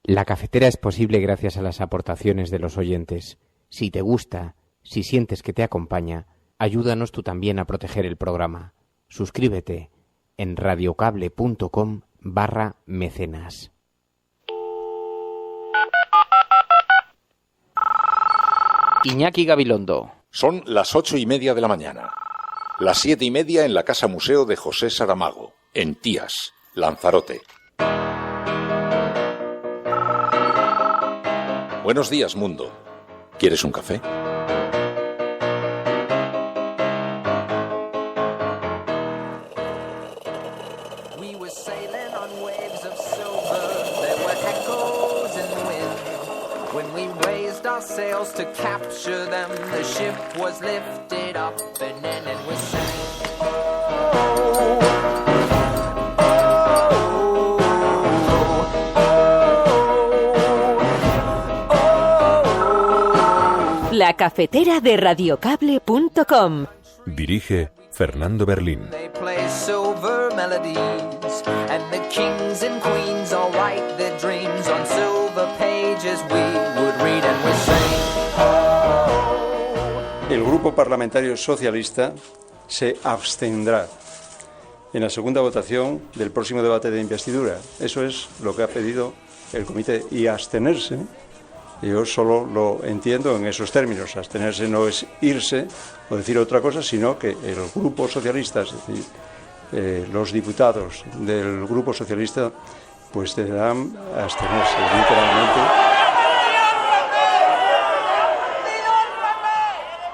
La cafetera es posible gracias a las aportaciones de los oyentes. Si te gusta, si sientes que te acompaña, ayúdanos tú también a proteger el programa. Suscríbete en radiocable.com/mecenas. Iñaki Gabilondo. Son las 8:30 de la mañana. Las 7:30 en la Casa Museo de José Saramago, en Tías, Lanzarote. Buenos días, mundo. ¿Quieres un café? Sails to capture them, the ship was lifted up and then it was sank. La cafetera de radiocable.com. Dirige Fernando Berlín. They play silver melodies and the kings and queens all write their dreams on silver pages we would read and we sing. El Grupo Parlamentario Socialista se abstendrá en la segunda votación del próximo debate de investidura. Eso es lo que ha pedido el comité. Y abstenerse, yo solo lo entiendo en esos términos. Abstenerse no es irse o decir otra cosa, sino que el Grupo Socialista, es decir, los diputados del Grupo Socialista, pues deberán abstenerse literalmente.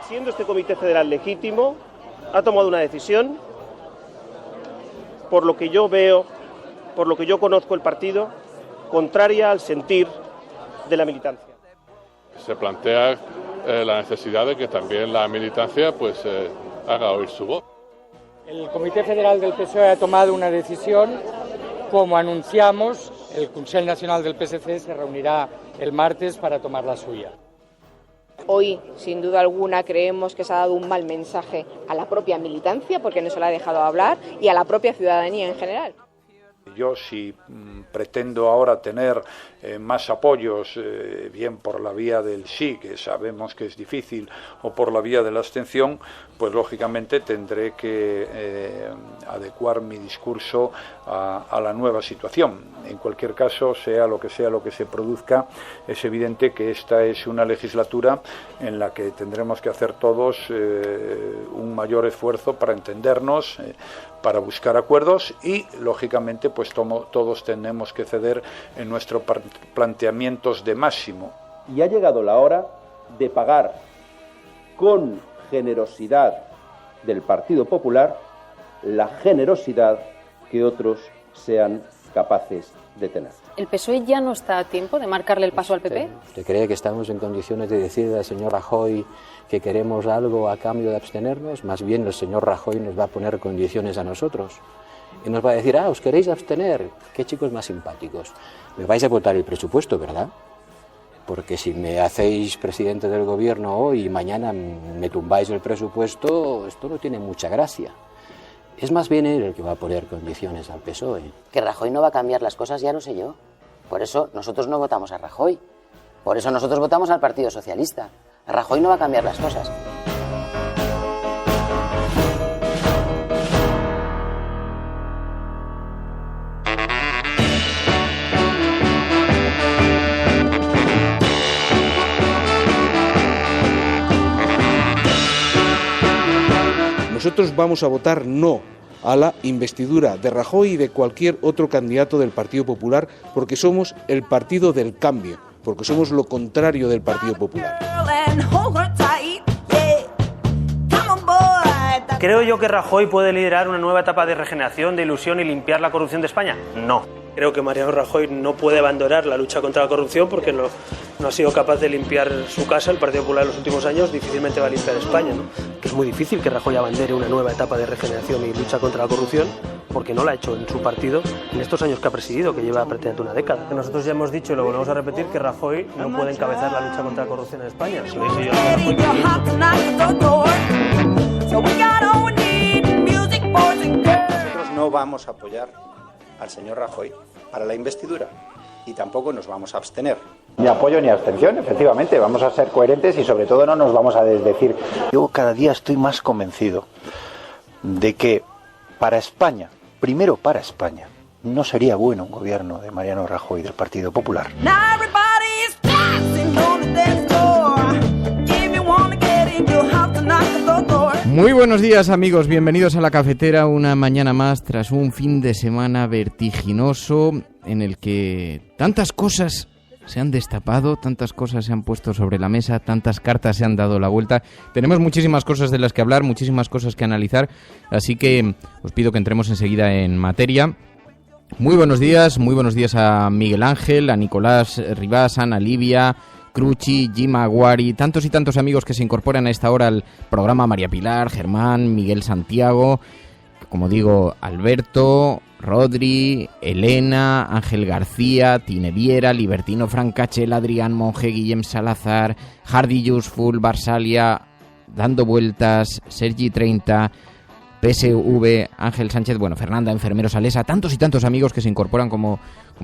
Siendo este Comité Federal legítimo, ha tomado una decisión, por lo que yo veo, por lo que yo conozco el partido, contraria al sentir de la militancia. Se plantea la necesidad de que también la militancia haga oír su voz. El Comité Federal del PSOE ha tomado una decisión. Como anunciamos, el Consell Nacional del PSC se reunirá el martes para tomar la suya. Hoy, sin duda alguna, creemos que se ha dado un mal mensaje a la propia militancia, porque no se la ha dejado hablar, y a la propia ciudadanía en general. Yo si pretendo ahora tener más apoyos, bien por la vía del sí, que sabemos que es difícil, o por la vía de la abstención, pues lógicamente tendré que adecuar mi discurso a la nueva situación. En cualquier caso, sea lo que se produzca, es evidente que esta es una legislatura en la que tendremos que hacer todos un mayor esfuerzo para entendernos, para buscar acuerdos y, lógicamente, pues todos tenemos que ceder en nuestros planteamientos de máximo. Y ha llegado la hora de pagar con generosidad del Partido Popular la generosidad que otros sean capaces de tener. ¿El PSOE ya no está a tiempo de marcarle el paso al PP? ¿Usted cree que estamos en condiciones de decirle al señor Rajoy que queremos algo a cambio de abstenernos? Más bien el señor Rajoy nos va a poner condiciones a nosotros y nos va a decir, ¿os queréis abstener? Qué chicos más simpáticos. Me vais a votar el presupuesto, ¿verdad? Porque si me hacéis presidente del gobierno hoy y mañana me tumbáis el presupuesto, esto no tiene mucha gracia. Es más bien él el que va a poner condiciones al PSOE. Que Rajoy no va a cambiar las cosas, ya lo sé yo. Por eso nosotros no votamos a Rajoy. Por eso nosotros votamos al Partido Socialista. Rajoy no va a cambiar las cosas. Nosotros vamos a votar no a la investidura de Rajoy y de cualquier otro candidato del Partido Popular, porque somos el partido del cambio, porque somos lo contrario del Partido Popular. ¿Creo yo que Rajoy puede liderar una nueva etapa de regeneración, de ilusión y limpiar la corrupción de España? No. Creo que Mariano Rajoy no puede abandonar la lucha contra la corrupción porque no ha sido capaz de limpiar su casa. El Partido Popular en los últimos años difícilmente va a limpiar España, ¿no? Que es muy difícil que Rajoy abandere una nueva etapa de regeneración y lucha contra la corrupción porque no la ha hecho en su partido en estos años que ha presidido, que lleva prácticamente una década. Nosotros ya hemos dicho y lo volvemos a repetir que Rajoy no puede encabezar la lucha contra la corrupción en España. Se lo dije yo a Nosotros no vamos a apoyar al señor Rajoy para la investidura y tampoco nos vamos a abstener. Ni apoyo ni abstención, efectivamente, vamos a ser coherentes y sobre todo no nos vamos a desdecir. Yo cada día estoy más convencido de que para España, primero para España, no sería bueno un gobierno de Mariano Rajoy del Partido Popular. Muy buenos días, amigos, bienvenidos a La Cafetera una mañana más tras un fin de semana vertiginoso en el que tantas cosas se han destapado, tantas cosas se han puesto sobre la mesa, tantas cartas se han dado la vuelta. Tenemos muchísimas cosas de las que hablar, muchísimas cosas que analizar, así que os pido que entremos enseguida en materia. Muy buenos días a Miguel Ángel, a Nicolás Rivas, a Ana Livia, Cruci, Jim Aguari, tantos y tantos amigos que se incorporan a esta hora al programa, María Pilar, Germán, Miguel Santiago, como digo, Alberto, Rodri, Elena, Ángel García, Tine Viera, Libertino Francachel, Adrián Monge, Guillem Salazar, Hardy Useful, Barsalia, Dando Vueltas, Sergi 30, PSV, Ángel Sánchez, Fernanda, Enfermero Salesa, tantos y tantos amigos que se incorporan, como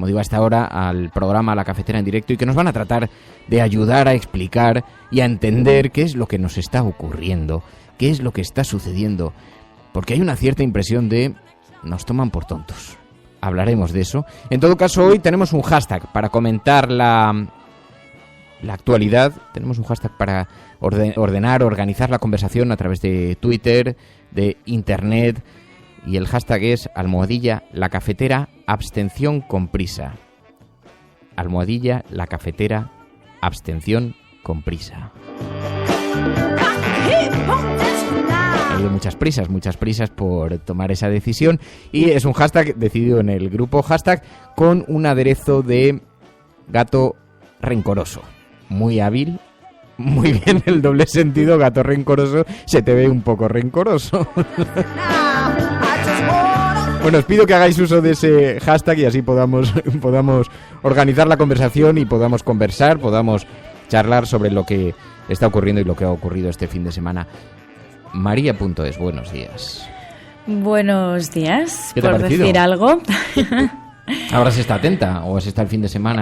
digo, a esta hora al programa La Cafetera en directo y que nos van a tratar de ayudar a explicar y a entender qué es lo que nos está ocurriendo, qué es lo que está sucediendo, porque hay una cierta impresión de nos toman por tontos. Hablaremos de eso. En todo caso, hoy tenemos un hashtag para comentar la actualidad, tenemos un hashtag para organizar la conversación a través de Twitter, de Internet, y el hashtag es #La Cafetera abstención con prisa. #La Cafetera abstención con prisa. Hay muchas prisas por tomar esa decisión, y es un hashtag decidido en el grupo hashtag con un aderezo de gato rencoroso. Muy hábil, muy bien el doble sentido, gato rencoroso, se te ve un poco rencoroso. Bueno, os pido que hagáis uso de ese hashtag y así podamos organizar la conversación y podamos conversar, podamos charlar sobre lo que está ocurriendo y lo que ha ocurrido este fin de semana. María.es, buenos días. Buenos días, ¿Qué te ha por parecido? decir algo. ¿Ahora se está atenta o se está el fin de semana?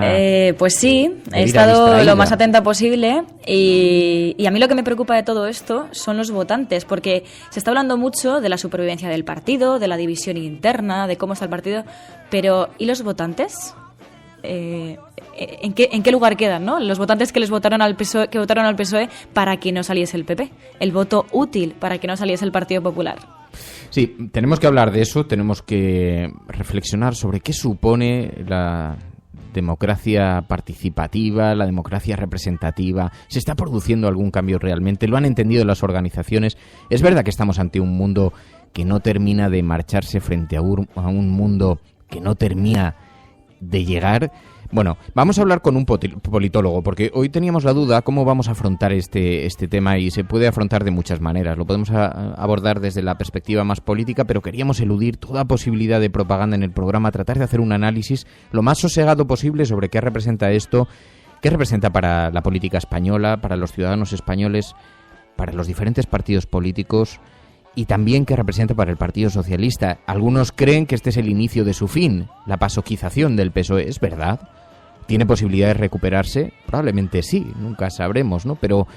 Pues sí, he vida estado distraída. lo más atenta posible y a mí lo que me preocupa de todo esto son los votantes, porque se está hablando mucho de la supervivencia del partido, de la división interna, de cómo está el partido, pero ¿y los votantes? ¿En qué lugar quedan, no? Los votantes que votaron al PSOE para que no saliese el PP, el voto útil para que no saliese el Partido Popular. Sí, tenemos que hablar de eso, tenemos que reflexionar sobre qué supone la democracia participativa, la democracia representativa. ¿Se está produciendo algún cambio realmente? ¿Lo han entendido las organizaciones? Es verdad que estamos ante un mundo que no termina de marcharse frente a un mundo que no termina de llegar. Bueno, vamos a hablar con un politólogo, porque hoy teníamos la duda cómo vamos a afrontar este tema, y se puede afrontar de muchas maneras. Lo podemos abordar desde la perspectiva más política, pero queríamos eludir toda posibilidad de propaganda en el programa, tratar de hacer un análisis lo más sosegado posible sobre qué representa esto, qué representa para la política española, para los ciudadanos españoles, para los diferentes partidos políticos, y también qué representa para el Partido Socialista. Algunos creen que este es el inicio de su fin, la pasoquización del PSOE. ¿Es verdad? ¿Tiene posibilidad de recuperarse? Probablemente sí, nunca sabremos, ¿no? Pero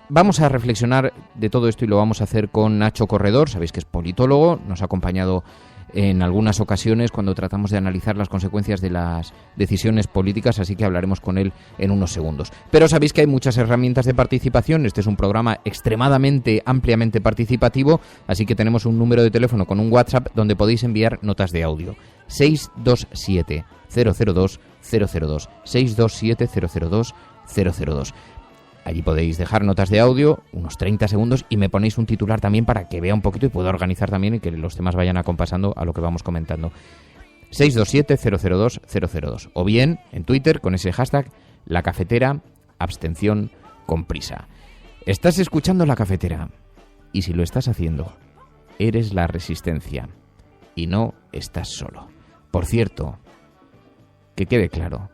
vamos a reflexionar de todo esto y lo vamos a hacer con Nacho Corredor. Sabéis que es politólogo, nos ha acompañado en algunas ocasiones cuando tratamos de analizar las consecuencias de las decisiones políticas, así que hablaremos con él en unos segundos. Pero sabéis que hay muchas herramientas de participación. Este es un programa extremadamente, ampliamente participativo, así que tenemos un número de teléfono con un WhatsApp donde podéis enviar notas de audio. 627 002 002 627 002 002. Allí podéis dejar notas de audio, unos 30 segundos, y me ponéis un titular también para que vea un poquito y pueda organizar también y que los temas vayan acompasando a lo que vamos comentando. 627 002 002. O bien en Twitter con ese hashtag La Cafetera abstención con prisa. Estás escuchando La Cafetera, y si lo estás haciendo, eres la resistencia y no estás solo. Por cierto, que quede claro,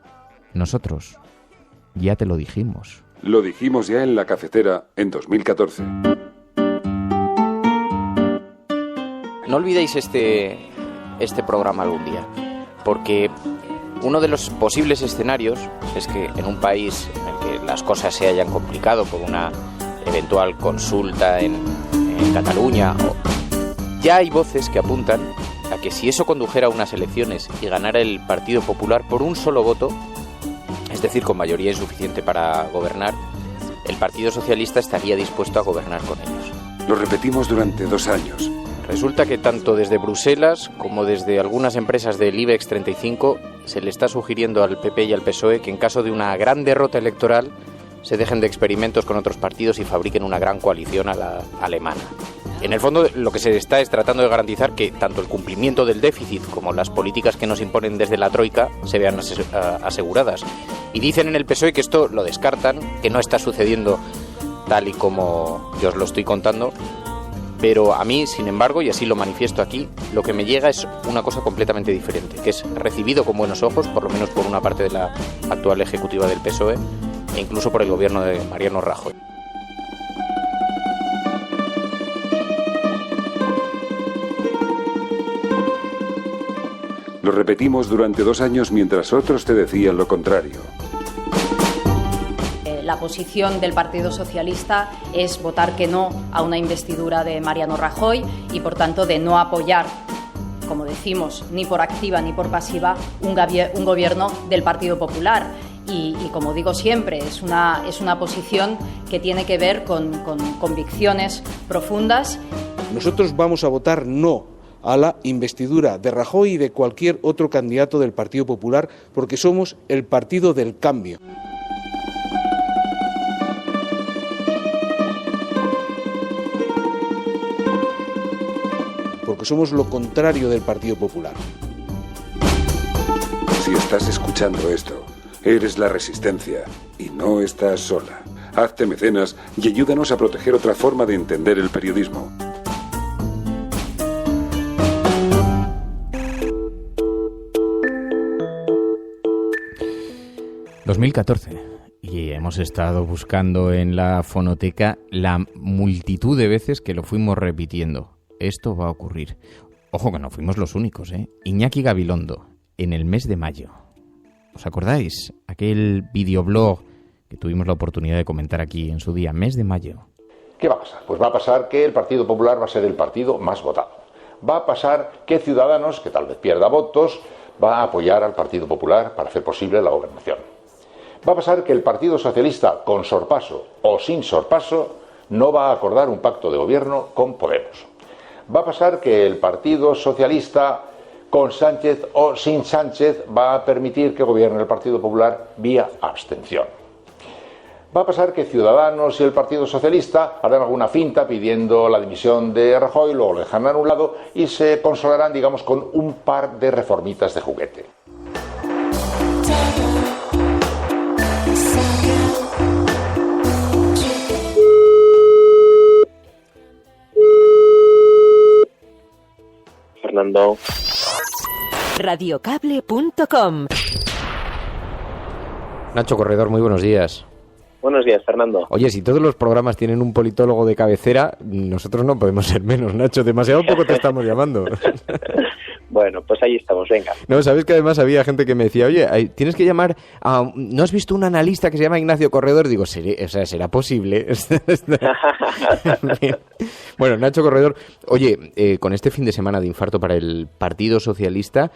nosotros ya te lo dijimos. Lo dijimos ya en La Cafetera en 2014. No olvidéis este programa algún día, porque Uno de los posibles escenarios es que en un país en el que las cosas se hayan complicado por una eventual consulta en Cataluña, ya hay voces que apuntan a que si eso condujera a unas elecciones y ganara el Partido Popular por un solo voto, es decir, con mayoría insuficiente para gobernar, el Partido Socialista estaría dispuesto a gobernar con ellos. Lo repetimos durante 2 años. Resulta que tanto desde Bruselas como desde algunas empresas del IBEX 35 se le está sugiriendo al PP y al PSOE que en caso de una gran derrota electoral se dejen de experimentos con otros partidos y fabriquen una gran coalición a la alemana. En el fondo, lo que se está es tratando de garantizar que tanto el cumplimiento del déficit como las políticas que nos imponen desde la Troika se vean aseguradas. Y dicen en el PSOE que esto lo descartan, que no está sucediendo tal y como yo os lo estoy contando. Pero a mí, sin embargo, y así lo manifiesto aquí, lo que me llega es una cosa completamente diferente, que es recibido con buenos ojos, por lo menos por una parte de la actual ejecutiva del PSOE, e incluso por el gobierno de Mariano Rajoy. Lo repetimos durante 2 años mientras otros te decían lo contrario. La posición del Partido Socialista es votar que no a una investidura de Mariano Rajoy y, por tanto, de no apoyar, como decimos, ni por activa ni por pasiva, un gobierno del Partido Popular. Y como digo siempre, es una posición que tiene que ver con convicciones profundas. Nosotros vamos a votar no a la investidura de Rajoy y de cualquier otro candidato del Partido Popular porque somos el partido del cambio. Porque somos lo contrario del Partido Popular. Si estás escuchando esto, eres la resistencia y no estás sola. Hazte mecenas y ayúdanos a proteger otra forma de entender el periodismo. ...2014... y hemos estado buscando en la fonoteca la multitud de veces que lo fuimos repitiendo. Esto va a ocurrir. Ojo que no fuimos los únicos, ¿eh? Iñaki Gabilondo, en el mes de mayo. ¿Os acordáis? Aquel videoblog que tuvimos la oportunidad de comentar aquí en su día, mes de mayo. ¿Qué va a pasar? Pues va a pasar que el Partido Popular va a ser el partido más votado. Va a pasar que Ciudadanos, que tal vez pierda votos, va a apoyar al Partido Popular para hacer posible la gobernación. Va a pasar que el Partido Socialista, con sorpaso o sin sorpaso, no va a acordar un pacto de gobierno con Podemos. Va a pasar que el Partido Socialista, con Sánchez o sin Sánchez, va a permitir que gobierne el Partido Popular vía abstención. Va a pasar que Ciudadanos y el Partido Socialista harán alguna finta pidiendo la dimisión de Rajoy, luego lo dejarán a un lado y se consolarán, digamos, con un par de reformitas de juguete. Fernando. Radiocable.com. Nacho Corredor, muy buenos días. Buenos días, Fernando. Oye, si todos los programas tienen un politólogo de cabecera, nosotros no podemos ser menos, Nacho. Demasiado poco te estamos llamando. Bueno, pues ahí estamos, venga. No, sabes que además había gente que me decía, oye, tienes que llamar a... ¿No has visto un analista que se llama Ignacio Corredor? Digo, ¿será posible? Bueno, Nacho Corredor, oye, con este fin de semana de infarto para el Partido Socialista,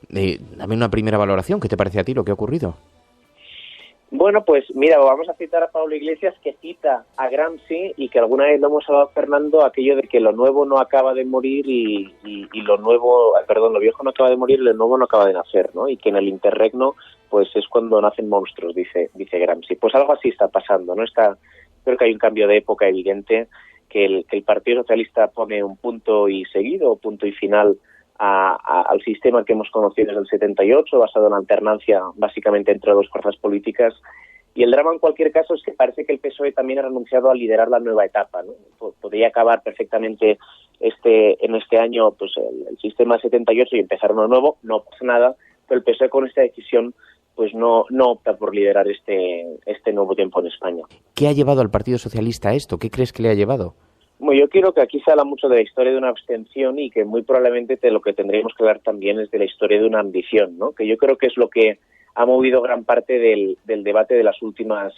dame una primera valoración. ¿Qué te parece a ti lo que ha ocurrido? Bueno, pues mira, vamos a citar a Pablo Iglesias, que cita a Gramsci y que alguna vez lo hemos hablado, Fernando, aquello de que lo nuevo no acaba de morir y lo viejo no acaba de morir y lo nuevo no acaba de nacer, ¿no? Y que en el interregno pues es cuando nacen monstruos, dice Gramsci. Pues algo así está pasando, ¿no? Creo que hay un cambio de época evidente, que el Partido Socialista pone un punto y seguido, punto y final al sistema que hemos conocido desde el 78, basado en la alternancia básicamente entre dos fuerzas políticas. Y el drama en cualquier caso es que parece que el PSOE también ha renunciado a liderar la nueva etapa, ¿no? Podría acabar perfectamente en este año pues el sistema 78 y empezar uno nuevo, no pasa nada, pero el PSOE con esta decisión pues no opta por liderar este nuevo tiempo en España. ¿Qué ha llevado al Partido Socialista a esto? ¿Qué crees que le ha llevado? Bueno, yo quiero que aquí se habla mucho de la historia de una abstención y que muy probablemente lo que tendríamos que hablar también es de la historia de una ambición, ¿no? Que yo creo que es lo que ha movido gran parte del debate de las últimas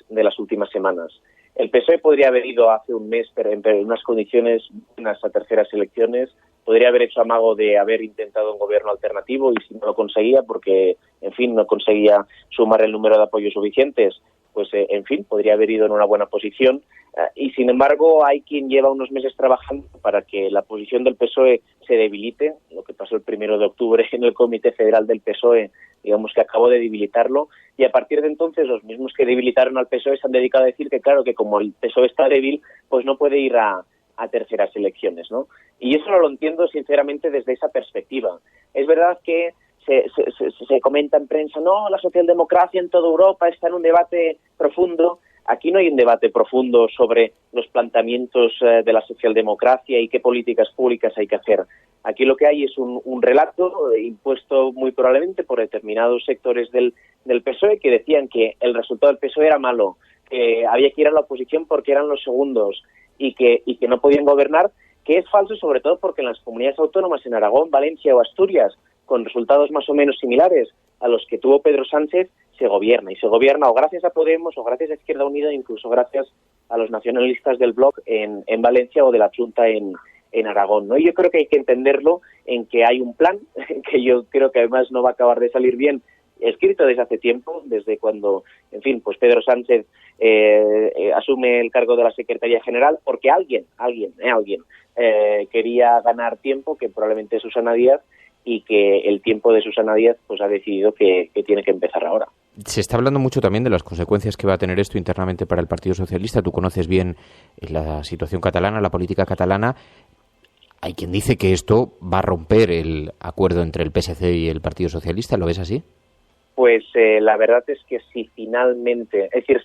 semanas. El PSOE podría haber ido hace un mes, pero en unas condiciones buenas a terceras elecciones. Podría haber hecho amago de haber intentado un gobierno alternativo y si no lo conseguía, porque, en fin, no conseguía sumar el número de apoyos suficientes, pues, en fin, podría haber ido en una buena posición. Y, sin embargo, hay quien lleva unos meses trabajando para que la posición del PSOE se debilite. Lo que pasó el 1 de octubre en el Comité Federal del PSOE, digamos que acabó de debilitarlo. Y a partir de entonces, los mismos que debilitaron al PSOE se han dedicado a decir que, claro, que como el PSOE está débil, pues no puede ir a terceras elecciones, ¿no? Y eso no lo entiendo, sinceramente, desde esa perspectiva. Es verdad que se comenta en prensa, no, la socialdemocracia en toda Europa está en un debate profundo. Aquí no hay un debate profundo sobre los planteamientos de la socialdemocracia y qué políticas públicas hay que hacer. Aquí lo que hay es un relato impuesto muy probablemente por determinados sectores del PSOE que decían que el resultado del PSOE era malo, que había que ir a la oposición porque eran los segundos y que no podían gobernar, que es falso sobre todo porque en las comunidades autónomas, en Aragón, Valencia o Asturias, con resultados más o menos similares a los que tuvo Pedro Sánchez, se gobierna. Y se gobierna o gracias a Podemos, o gracias a Izquierda Unida, incluso gracias a los nacionalistas del Bloc en Valencia o de la Junta en Aragón, ¿no? Y yo creo que hay que entenderlo en que hay un plan, que yo creo que además no va a acabar de salir bien, escrito desde hace tiempo, desde cuando, en fin, pues Pedro Sánchez asume el cargo de la Secretaría General, porque alguien quería ganar tiempo, que probablemente es Susana Díaz, y que el tiempo de Susana Díaz pues ha decidido que tiene que empezar ahora. Se está hablando mucho también de las consecuencias que va a tener esto internamente para el Partido Socialista. Tú conoces bien la situación catalana, la política catalana. Hay quien dice que esto va a romper el acuerdo entre el PSC y el Partido Socialista. ¿Lo ves así? Pues la verdad es que si finalmente, es decir,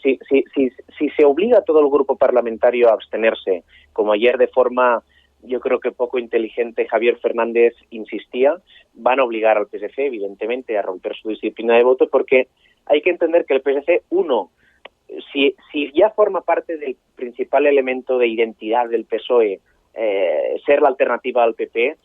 si se obliga a todo el grupo parlamentario a abstenerse, como ayer de forma, yo creo que poco inteligente, Javier Fernández insistía, van a obligar al PSC, evidentemente, a romper su disciplina de voto, porque hay que entender que el PSC, si ya forma parte del principal elemento de identidad del PSOE, ser la alternativa al PP,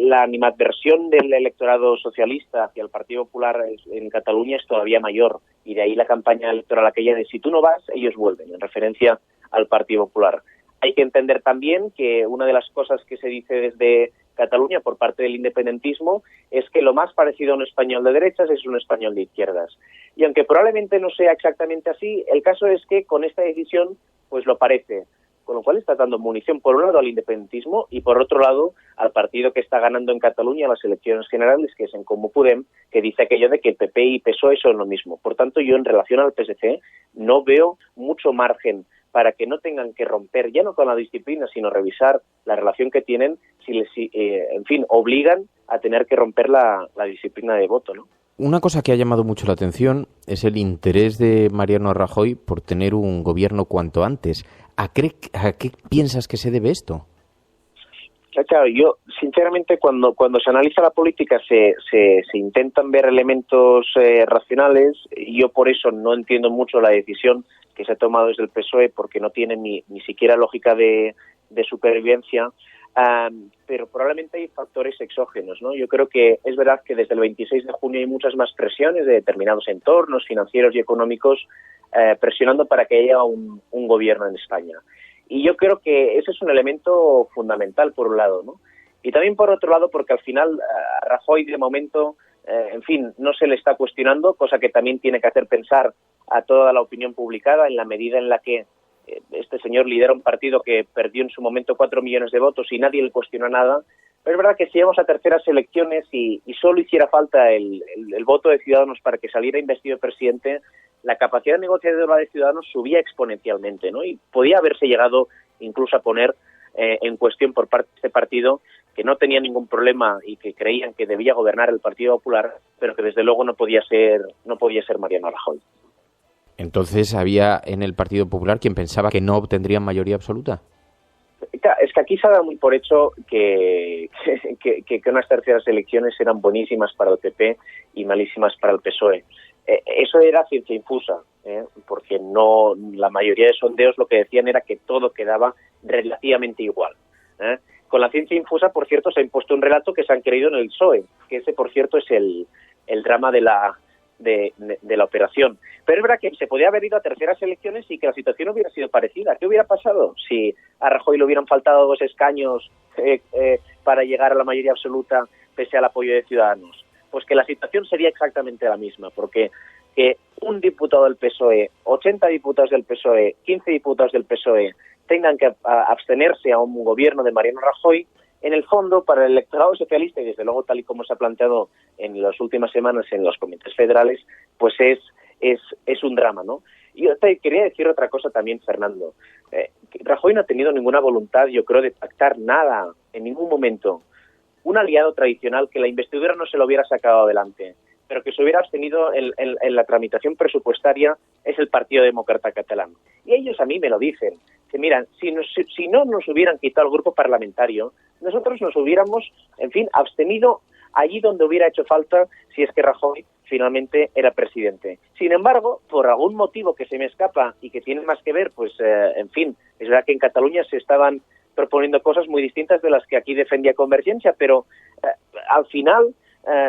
la animadversión del electorado socialista hacia el Partido Popular en Cataluña es todavía mayor, y de ahí la campaña electoral aquella de si tú no vas, ellos vuelven, en referencia al Partido Popular. Hay que entender también que una de las cosas que se dice desde Cataluña por parte del independentismo es que lo más parecido a un español de derechas es un español de izquierdas. Y aunque probablemente no sea exactamente así, el caso es que con esta decisión pues lo parece. Con lo cual está dando munición por un lado al independentismo y por otro lado al partido que está ganando en Cataluña las elecciones generales, que es En Comú Podem, que dice aquello de que el PP y PSOE son lo mismo. Por tanto, yo en relación al PSC no veo mucho margen para que no tengan que romper, ya no con la disciplina, sino revisar la relación que tienen, en fin, obligan a tener que romper la disciplina de voto, ¿no? Una cosa que ha llamado mucho la atención es el interés de Mariano Rajoy por tener un gobierno cuanto antes. ¿A qué piensas que se debe esto? Claro, yo, sinceramente, cuando se analiza la política se intentan ver elementos racionales. Yo por eso no entiendo mucho la decisión que se ha tomado desde el PSOE, porque no tiene ni siquiera lógica de supervivencia. Pero probablemente hay factores exógenos, ¿no? Yo creo que es verdad que desde el 26 de junio hay muchas más presiones de determinados entornos financieros y económicos presionando para que haya un gobierno en España. Y yo creo que ese es un elemento fundamental, por un lado, ¿no? Y también por otro lado, porque al final a Rajoy de momento, en fin, no se le está cuestionando, cosa que también tiene que hacer pensar a toda la opinión publicada en la medida en la que este señor lidera un partido que perdió en su momento 4 millones de votos y nadie le cuestionó nada. Pero es verdad que si llegamos a terceras elecciones y solo hiciera falta el voto de Ciudadanos para que saliera investido presidente, la capacidad negociadora de Ciudadanos subía exponencialmente, ¿no? Y podía haberse llegado incluso a poner en cuestión por parte de este partido, que no tenía ningún problema y que creían que debía gobernar el Partido Popular, pero que desde luego no podía ser Mariano Rajoy. Entonces, ¿había en el Partido Popular quien pensaba que no obtendrían mayoría absoluta? Es que aquí se ha dado muy por hecho que unas terceras elecciones eran buenísimas para el PP y malísimas para el PSOE. Eso era ciencia infusa. porque no, la mayoría de sondeos lo que decían era que todo quedaba relativamente igual. Con la ciencia infusa, por cierto, se ha impuesto un relato que se han creído en el PSOE, que ese, por cierto, es el drama de la operación. Pero es verdad que se podía haber ido a terceras elecciones y que la situación hubiera sido parecida. ¿Qué hubiera pasado si a Rajoy le hubieran faltado 2 escaños para llegar a la mayoría absoluta pese al apoyo de Ciudadanos? Pues que la situación sería exactamente la misma, porque que un diputado del PSOE, 80 diputados del PSOE, 15 diputados del PSOE tengan que abstenerse a un gobierno de Mariano Rajoy, en el fondo, para el electorado socialista, y desde luego tal y como se ha planteado en las últimas semanas en los comités federales, pues es un drama, ¿no? Y yo te quería decir otra cosa también, Fernando. Rajoy no ha tenido ninguna voluntad, yo creo, de pactar nada en ningún momento. Un aliado tradicional que la investidura no se lo hubiera sacado adelante, pero que se hubiera abstenido en la tramitación presupuestaria, es el Partido Demócrata Catalán. Y ellos a mí me lo dicen, que miran, si no nos hubieran quitado el grupo parlamentario, nosotros nos hubiéramos, en fin, abstenido allí donde hubiera hecho falta si es que Rajoy finalmente era presidente. Sin embargo, por algún motivo que se me escapa y que tiene más que ver, pues, en fin, es verdad que en Cataluña se estaban proponiendo cosas muy distintas de las que aquí defendía Convergencia, pero al final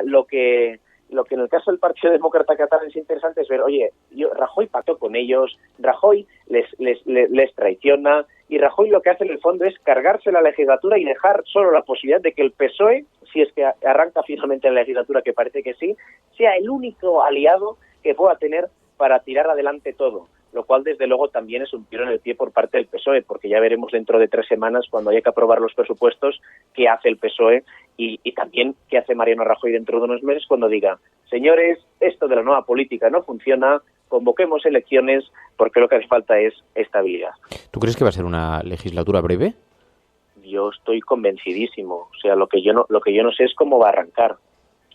lo que en el caso del Partido Demócrata Catalán es interesante es ver, oye, Rajoy pactó con ellos, Rajoy les traiciona, y Rajoy lo que hace en el fondo es cargarse la legislatura y dejar solo la posibilidad de que el PSOE, si es que arranca finalmente la legislatura, que parece que sí, sea el único aliado que pueda tener para tirar adelante todo, lo cual desde luego también es un tiro en el pie por parte del PSOE, porque ya veremos dentro de 3 semanas, cuando haya que aprobar los presupuestos, qué hace el PSOE y también qué hace Mariano Rajoy dentro de unos meses cuando diga, señores, esto de la nueva política no funciona, convoquemos elecciones porque lo que hace falta es estabilidad. ¿Tú crees que va a ser una legislatura breve? Yo estoy convencidísimo. O sea, lo que yo no sé es cómo va a arrancar,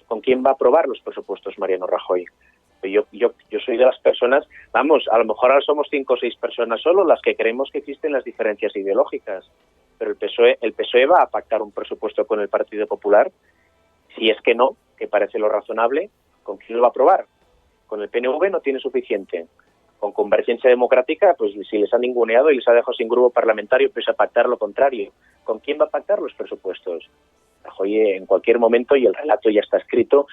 con quién va a aprobar los presupuestos Mariano Rajoy. Yo soy de las personas, vamos, a lo mejor ahora somos 5 o 6 personas solo las que creemos que existen las diferencias ideológicas, pero el PSOE va a pactar un presupuesto con el Partido Popular. Si es que no, que parece lo razonable, ¿con quién lo va a aprobar? Con el PNV no tiene suficiente. Con Convergencia Democrática, pues si les ha ninguneado y les ha dejado sin grupo parlamentario, pues a pactar lo contrario. ¿Con quién va a pactar los presupuestos? Rajoy en cualquier momento, y el relato ya está escrito,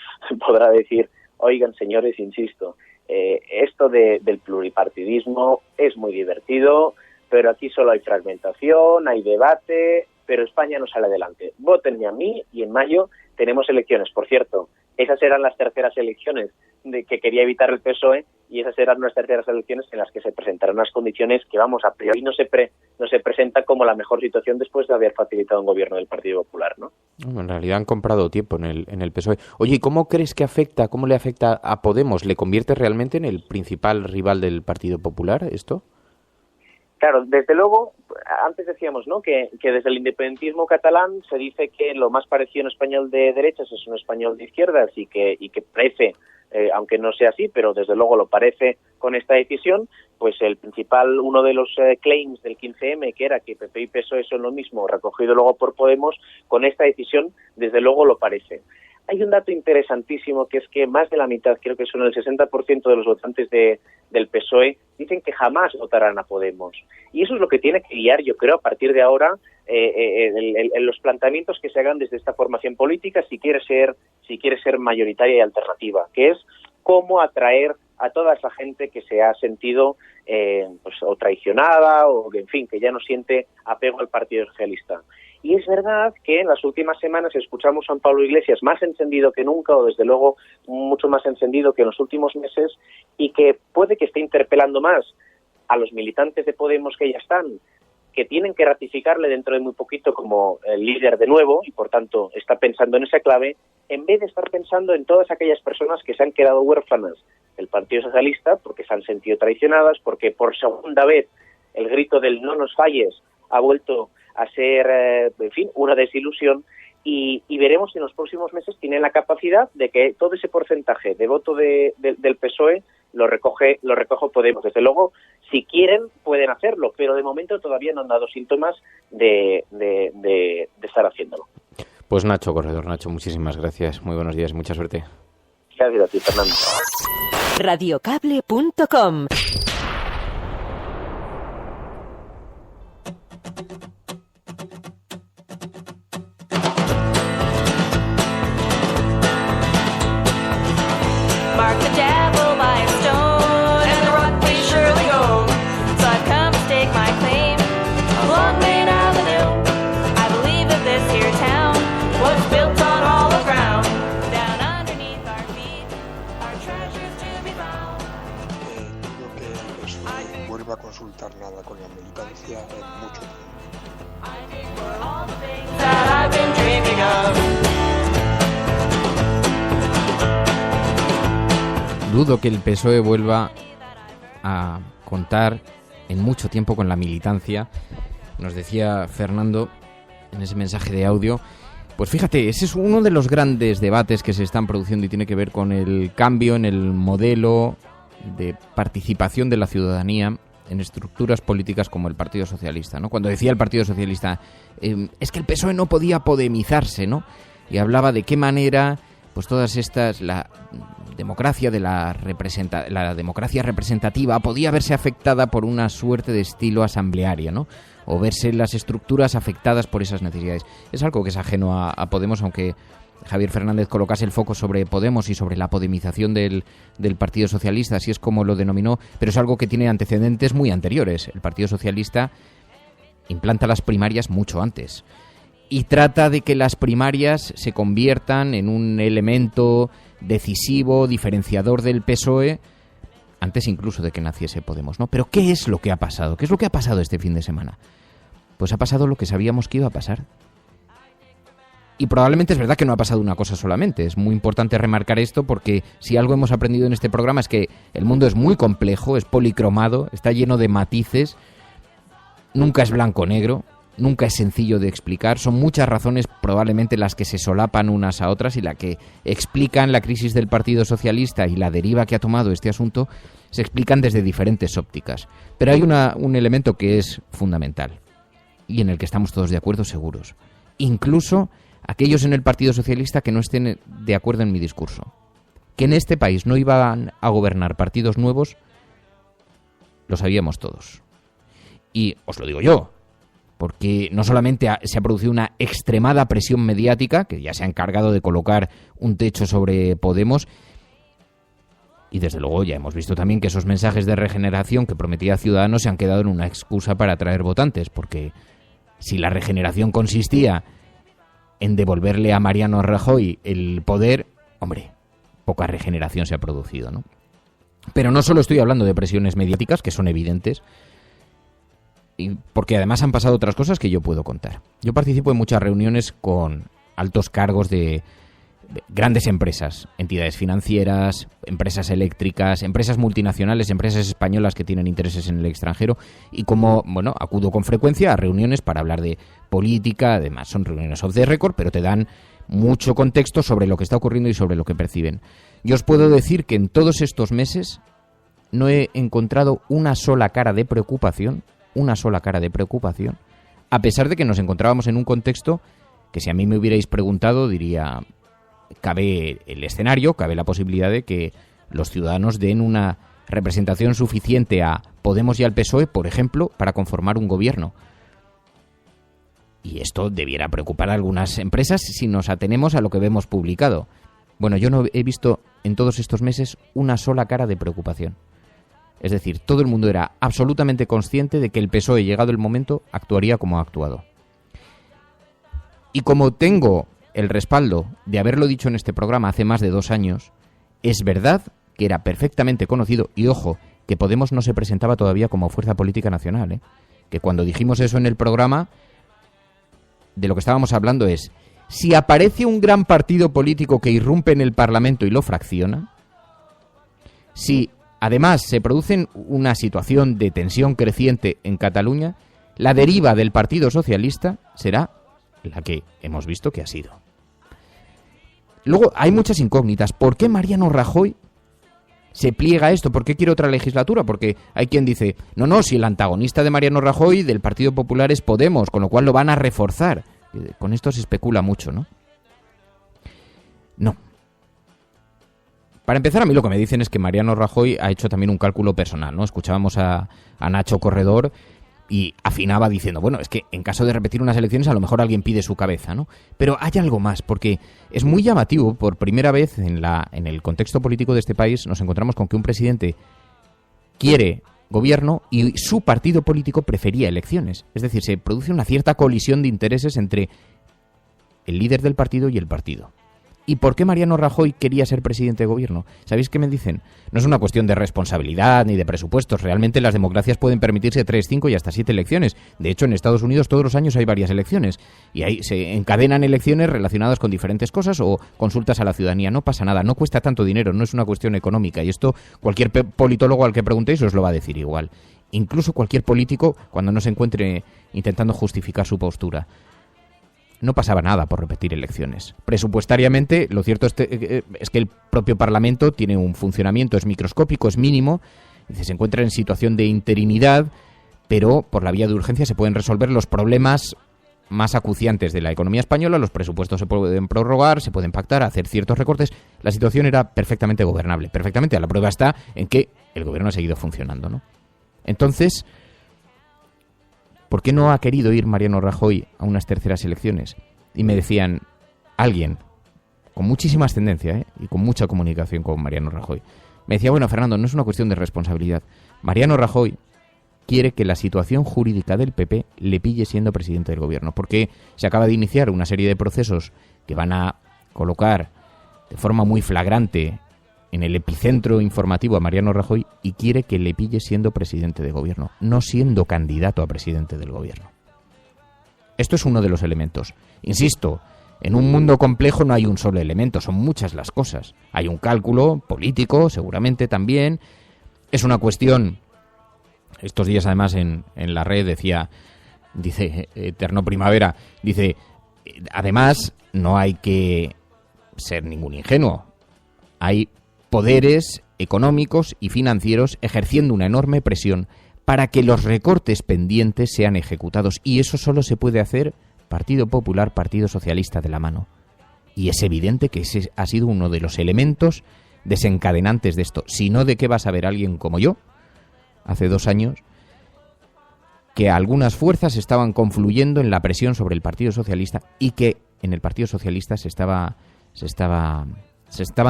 podrá decir, oigan señores, insisto, esto del pluripartidismo es muy divertido, pero aquí solo hay fragmentación, hay debate, pero España no sale adelante. Vótenme a mí y en mayo tenemos elecciones. Por cierto, esas eran las terceras elecciones de que quería evitar el PSOE, y esas eran unas terceras elecciones en las que se presentaron unas condiciones que, vamos, a priori no se presenta como la mejor situación después de haber facilitado un gobierno del Partido Popular, ¿no? En realidad han comprado tiempo en el PSOE. Oye, ¿cómo crees que cómo le afecta a Podemos? ¿Le convierte realmente en el principal rival del Partido Popular esto? Claro, desde luego, antes decíamos, ¿no?, que desde el independentismo catalán se dice que lo más parecido a un español de derechas es un español de izquierdas y que parece, aunque no sea así, pero desde luego lo parece con esta decisión, pues uno de los claims del 15M, que era que PP y PSOE son lo mismo, recogido luego por Podemos, con esta decisión desde luego lo parece. Hay un dato interesantísimo, que es que más de la mitad, creo que son el 60% de los votantes del PSOE, dicen que jamás votarán a Podemos. Y eso es lo que tiene que guiar, yo creo, a partir de ahora, en los planteamientos que se hagan desde esta formación política, si quiere ser mayoritaria y alternativa, que es cómo atraer a toda esa gente que se ha sentido pues, o traicionada, o en fin, que ya no siente apego al Partido Socialista. Y es verdad que en las últimas semanas escuchamos a Pablo Iglesias más encendido que nunca, o desde luego mucho más encendido que en los últimos meses, y que puede que esté interpelando más a los militantes de Podemos que ya están, que tienen que ratificarle dentro de muy poquito como el líder de nuevo, y por tanto está pensando en esa clave, en vez de estar pensando en todas aquellas personas que se han quedado huérfanas del Partido Socialista porque se han sentido traicionadas, porque por segunda vez el grito del no nos falles ha vuelto a ser, en fin, una desilusión, y veremos si en los próximos meses tienen la capacidad de que todo ese porcentaje de voto del PSOE lo recoge Podemos. Desde luego, si quieren, pueden hacerlo, pero de momento todavía no han dado síntomas de estar haciéndolo. Pues Nacho Corredor, muchísimas gracias. Muy buenos días, mucha suerte. Gracias a ti, Fernando. Radiocable.com. Mark the devil by a stone, and the rock may surely go. So I've come to stake my claim along Main Avenue. I believe that this here town was built on hollow ground. Down underneath our feet, our treasures to be found. Dudo que el PSOE vuelva a consultar nada con la militancia en mucho tiempo. That I've been dreaming of. Dudo que el PSOE vuelva a contar en mucho tiempo con la militancia. Nos decía Fernando en ese mensaje de audio. Pues fíjate, ese es uno de los grandes debates que se están produciendo y tiene que ver con el cambio en el modelo de participación de la ciudadanía en estructuras políticas como el Partido Socialista, ¿no? Cuando decía el Partido Socialista, es que el PSOE no podía podemizarse, ¿no? Y hablaba de qué manera, pues todas estas, la democracia de la democracia representativa podía verse afectada por una suerte de estilo asambleario, ¿no? O verse las estructuras afectadas por esas necesidades. Es algo que es ajeno a Podemos, aunque Javier Fernández colocase el foco sobre Podemos y sobre la podemización del Partido Socialista, así es como lo denominó, pero es algo que tiene antecedentes muy anteriores. El Partido Socialista implanta las primarias mucho antes y trata de que las primarias se conviertan en un elemento decisivo, diferenciador del PSOE, antes incluso de que naciese Podemos, ¿no? Pero ¿qué es lo que ha pasado? ¿Qué es lo que ha pasado este fin de semana? Pues ha pasado lo que sabíamos que iba a pasar. Y probablemente es verdad que no ha pasado una cosa solamente. Es muy importante remarcar esto porque si algo hemos aprendido en este programa es que el mundo es muy complejo, es policromado, está lleno de matices, nunca es blanco-negro, nunca es sencillo de explicar. Son muchas razones probablemente las que se solapan unas a otras y la que explican la crisis del Partido Socialista y la deriva que ha tomado este asunto se explican desde diferentes ópticas. Pero hay un elemento que es fundamental y en el que estamos todos de acuerdo seguros. Incluso aquellos en el Partido Socialista que no estén de acuerdo en mi discurso. Que en este país no iban a gobernar partidos nuevos, lo sabíamos todos. Y os lo digo yo, porque no solamente se ha producido una extremada presión mediática, que ya se ha encargado de colocar un techo sobre Podemos, y desde luego ya hemos visto también que esos mensajes de regeneración que prometía Ciudadanos se han quedado en una excusa para atraer votantes, porque si la regeneración consistía en devolverle a Mariano Rajoy el poder, hombre, poca regeneración se ha producido, ¿no? Pero no solo estoy hablando de presiones mediáticas, que son evidentes, porque además han pasado otras cosas que yo puedo contar. Yo participo en muchas reuniones con altos cargos de grandes empresas, entidades financieras, empresas eléctricas, empresas multinacionales, empresas españolas que tienen intereses en el extranjero y acudo con frecuencia a reuniones para hablar de política. Además son reuniones off the record, pero te dan mucho contexto sobre lo que está ocurriendo y sobre lo que perciben. Yo os puedo decir que en todos estos meses no he encontrado una sola cara de preocupación, a pesar de que nos encontrábamos en un contexto que si a mí me hubierais preguntado diría, cabe el escenario, cabe la posibilidad de que los ciudadanos den una representación suficiente a Podemos y al PSOE, por ejemplo, para conformar un gobierno. Y esto debiera preocupar a algunas empresas si nos atenemos a lo que vemos publicado. Bueno, yo no he visto en todos estos meses una sola cara de preocupación. Es decir, todo el mundo era absolutamente consciente de que el PSOE, llegado el momento, actuaría como ha actuado. Y como tengo el respaldo de haberlo dicho en este programa hace más de 2 años, es verdad que era perfectamente conocido, y ojo, que Podemos no se presentaba todavía como fuerza política nacional, que cuando dijimos eso en el programa, de lo que estábamos hablando es, si aparece un gran partido político que irrumpe en el Parlamento y lo fracciona, si además se produce una situación de tensión creciente en Cataluña, la deriva del Partido Socialista será la que hemos visto que ha sido. Luego hay muchas incógnitas. ¿Por qué Mariano Rajoy se pliega a esto? ¿Por qué quiere otra legislatura? Porque hay quien dice, no, si el antagonista de Mariano Rajoy del Partido Popular es Podemos, con lo cual lo van a reforzar. Con esto se especula mucho, ¿no? No. Para empezar, a mí lo que me dicen es que Mariano Rajoy ha hecho también un cálculo personal, ¿no? Escuchábamos a Nacho Corredor y afinaba diciendo, bueno, es que en caso de repetir unas elecciones a lo mejor alguien pide su cabeza, ¿no? Pero hay algo más, porque es muy llamativo, por primera vez en el contexto político de este país nos encontramos con que un presidente quiere gobierno y su partido político prefería elecciones. Es decir, se produce una cierta colisión de intereses entre el líder del partido y el partido. ¿Y por qué Mariano Rajoy quería ser presidente de gobierno? ¿Sabéis qué me dicen? No es una cuestión de responsabilidad ni de presupuestos. Realmente las democracias pueden permitirse 3, 5 y hasta 7 elecciones. De hecho, en Estados Unidos todos los años hay varias elecciones. Y ahí se encadenan elecciones relacionadas con diferentes cosas o consultas a la ciudadanía. No pasa nada, no cuesta tanto dinero, no es una cuestión económica. Y esto cualquier politólogo al que preguntéis os lo va a decir igual. Incluso cualquier político cuando no se encuentre intentando justificar su postura. No pasaba nada por repetir elecciones. Presupuestariamente, lo cierto es que el propio Parlamento tiene un funcionamiento, es microscópico, es mínimo, se encuentra en situación de interinidad, pero por la vía de urgencia se pueden resolver los problemas más acuciantes de la economía española, los presupuestos se pueden prorrogar, se pueden pactar, hacer ciertos recortes. La situación era perfectamente gobernable, perfectamente. La prueba está en que el gobierno ha seguido funcionando, ¿no? Entonces, ¿por qué no ha querido ir Mariano Rajoy a unas terceras elecciones? Y me decían, alguien con muchísima ascendencia y con mucha comunicación con Mariano Rajoy, me decía, bueno, Fernando, no es una cuestión de responsabilidad. Mariano Rajoy quiere que la situación jurídica del PP le pille siendo presidente del gobierno, porque se acaba de iniciar una serie de procesos que van a colocar de forma muy flagrante en el epicentro informativo a Mariano Rajoy y quiere que le pille siendo presidente de gobierno, no siendo candidato a presidente del gobierno. Esto es uno de los elementos. Insisto, en un mundo complejo no hay un solo elemento, son muchas las cosas. Hay un cálculo político, seguramente también. Es una cuestión, estos días además en la red dice Eterno Primavera, dice, además no hay que ser ningún ingenuo. Hay poderes económicos y financieros ejerciendo una enorme presión para que los recortes pendientes sean ejecutados. Y eso solo se puede hacer Partido Popular, Partido Socialista de la mano. Y es evidente que ese ha sido uno de los elementos desencadenantes de esto. Si no, ¿de qué va a saber alguien como yo, hace 2 años, que algunas fuerzas estaban confluyendo en la presión sobre el Partido Socialista y que en el Partido Socialista se estaban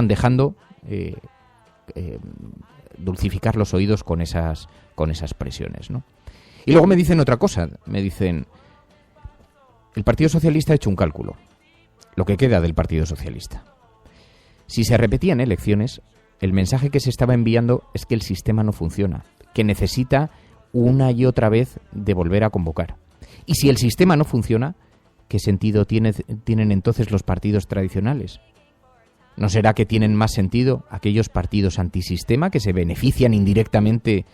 dejando dulcificar los oídos con esas presiones, ¿no? Y luego me dicen otra cosa, me dicen, el Partido Socialista ha hecho un cálculo, lo que queda del Partido Socialista. Si se repetían elecciones, el mensaje que se estaba enviando es que el sistema no funciona, que necesita una y otra vez de volver a convocar. Y si el sistema no funciona, ¿qué sentido tienen entonces los partidos tradicionales? ¿No será que tienen más sentido aquellos partidos antisistema que se benefician indirectamente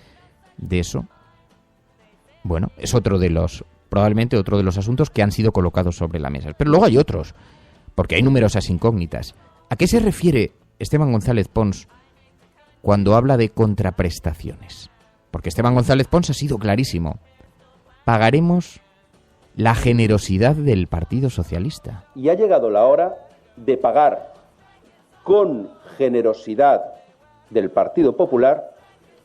de eso? Bueno, es probablemente otro de los asuntos que han sido colocados sobre la mesa. Pero luego hay otros, porque hay numerosas incógnitas. ¿A qué se refiere Esteban González Pons cuando habla de contraprestaciones? Porque Esteban González Pons ha sido clarísimo. Pagaremos la generosidad del Partido Socialista. Y ha llegado la hora de pagar con generosidad del Partido Popular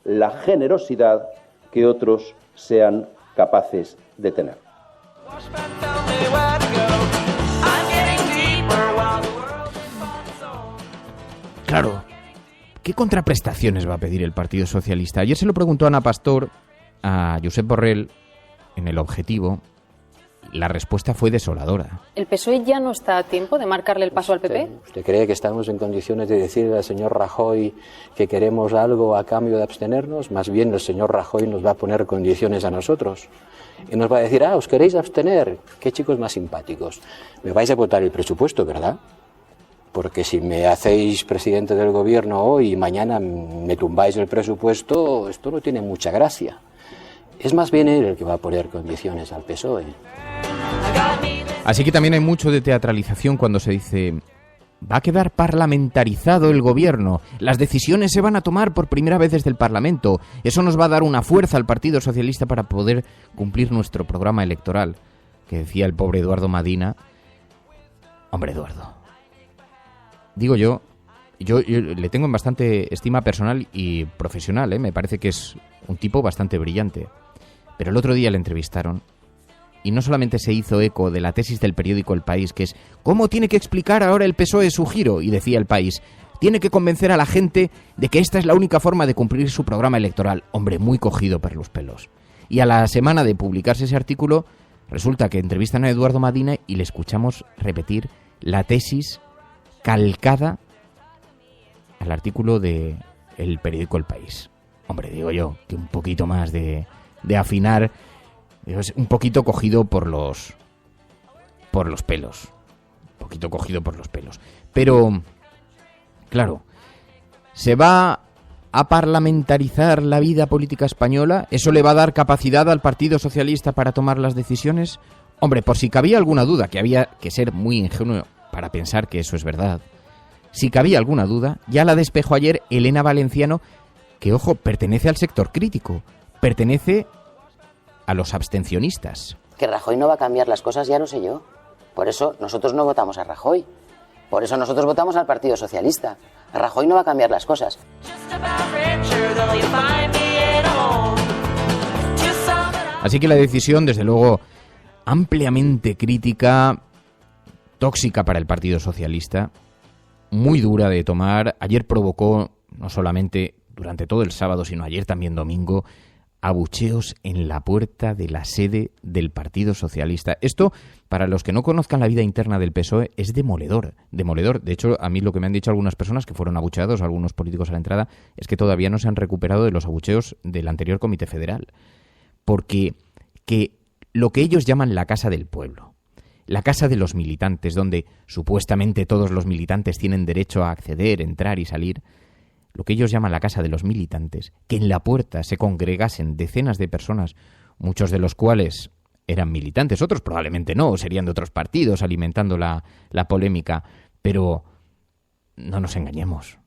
la generosidad que otros sean capaces de tener. Claro, ¿qué contraprestaciones va a pedir el Partido Socialista? Ayer se lo preguntó Ana Pastor a Josep Borrell en El Objetivo. La respuesta fue desoladora. ¿El PSOE ya no está a tiempo de marcarle el paso al PP? ¿Usted cree que estamos en condiciones de decirle al señor Rajoy que queremos algo a cambio de abstenernos? Más bien el señor Rajoy nos va a poner condiciones a nosotros. Y nos va a decir, ¿os queréis abstener? Qué chicos más simpáticos. Me vais a votar el presupuesto, ¿verdad? Porque si me hacéis presidente del gobierno hoy y mañana me tumbáis el presupuesto, esto no tiene mucha gracia. Es más bien él el que va a poner condiciones al PSOE. Así que también hay mucho de teatralización cuando se dice, va a quedar parlamentarizado el gobierno, las decisiones se van a tomar por primera vez desde el Parlamento, eso nos va a dar una fuerza al Partido Socialista para poder cumplir nuestro programa electoral, que decía el pobre Eduardo Madina. Hombre, Eduardo, digo yo, yo le tengo en bastante estima personal y profesional, me parece que es un tipo bastante brillante. Pero el otro día le entrevistaron y no solamente se hizo eco de la tesis del periódico El País, que es ¿cómo tiene que explicar ahora el PSOE su giro? Y decía El País, tiene que convencer a la gente de que esta es la única forma de cumplir su programa electoral. Hombre, muy cogido por los pelos. Y a la semana de publicarse ese artículo, resulta que entrevistan a Eduardo Madina y le escuchamos repetir la tesis calcada al artículo de el periódico El País. Hombre, digo yo, que un poquito más de afinar, es un poquito cogido por los pelos. Un poquito cogido por los pelos. Pero, claro, ¿se va a parlamentarizar la vida política española? ¿Eso le va a dar capacidad al Partido Socialista para tomar las decisiones? Hombre, por si cabía alguna duda, que había que ser muy ingenuo para pensar que eso es verdad. Si cabía alguna duda, ya la despejó ayer Elena Valenciano, que, ojo, pertenece al sector crítico, pertenece a los abstencionistas. Que Rajoy no va a cambiar las cosas, ya lo sé yo. Por eso nosotros no votamos a Rajoy. Por eso nosotros votamos al Partido Socialista. Rajoy no va a cambiar las cosas. Así que la decisión, desde luego, ampliamente crítica, tóxica para el Partido Socialista, muy dura de tomar. Ayer provocó, no solamente durante todo el sábado, sino ayer también domingo, abucheos en la puerta de la sede del Partido Socialista. Esto, para los que no conozcan la vida interna del PSOE, es demoledor, demoledor. De hecho, a mí lo que me han dicho algunas personas que fueron abucheados, algunos políticos a la entrada, es que todavía no se han recuperado de los abucheos del anterior Comité Federal. Porque lo que ellos llaman la casa del pueblo, la casa de los militantes, donde supuestamente todos los militantes tienen derecho a acceder, entrar y salir, lo que ellos llaman la casa de los militantes, que en la puerta se congregasen decenas de personas, muchos de los cuales eran militantes, otros probablemente no, serían de otros partidos alimentando la polémica, pero no nos engañemos,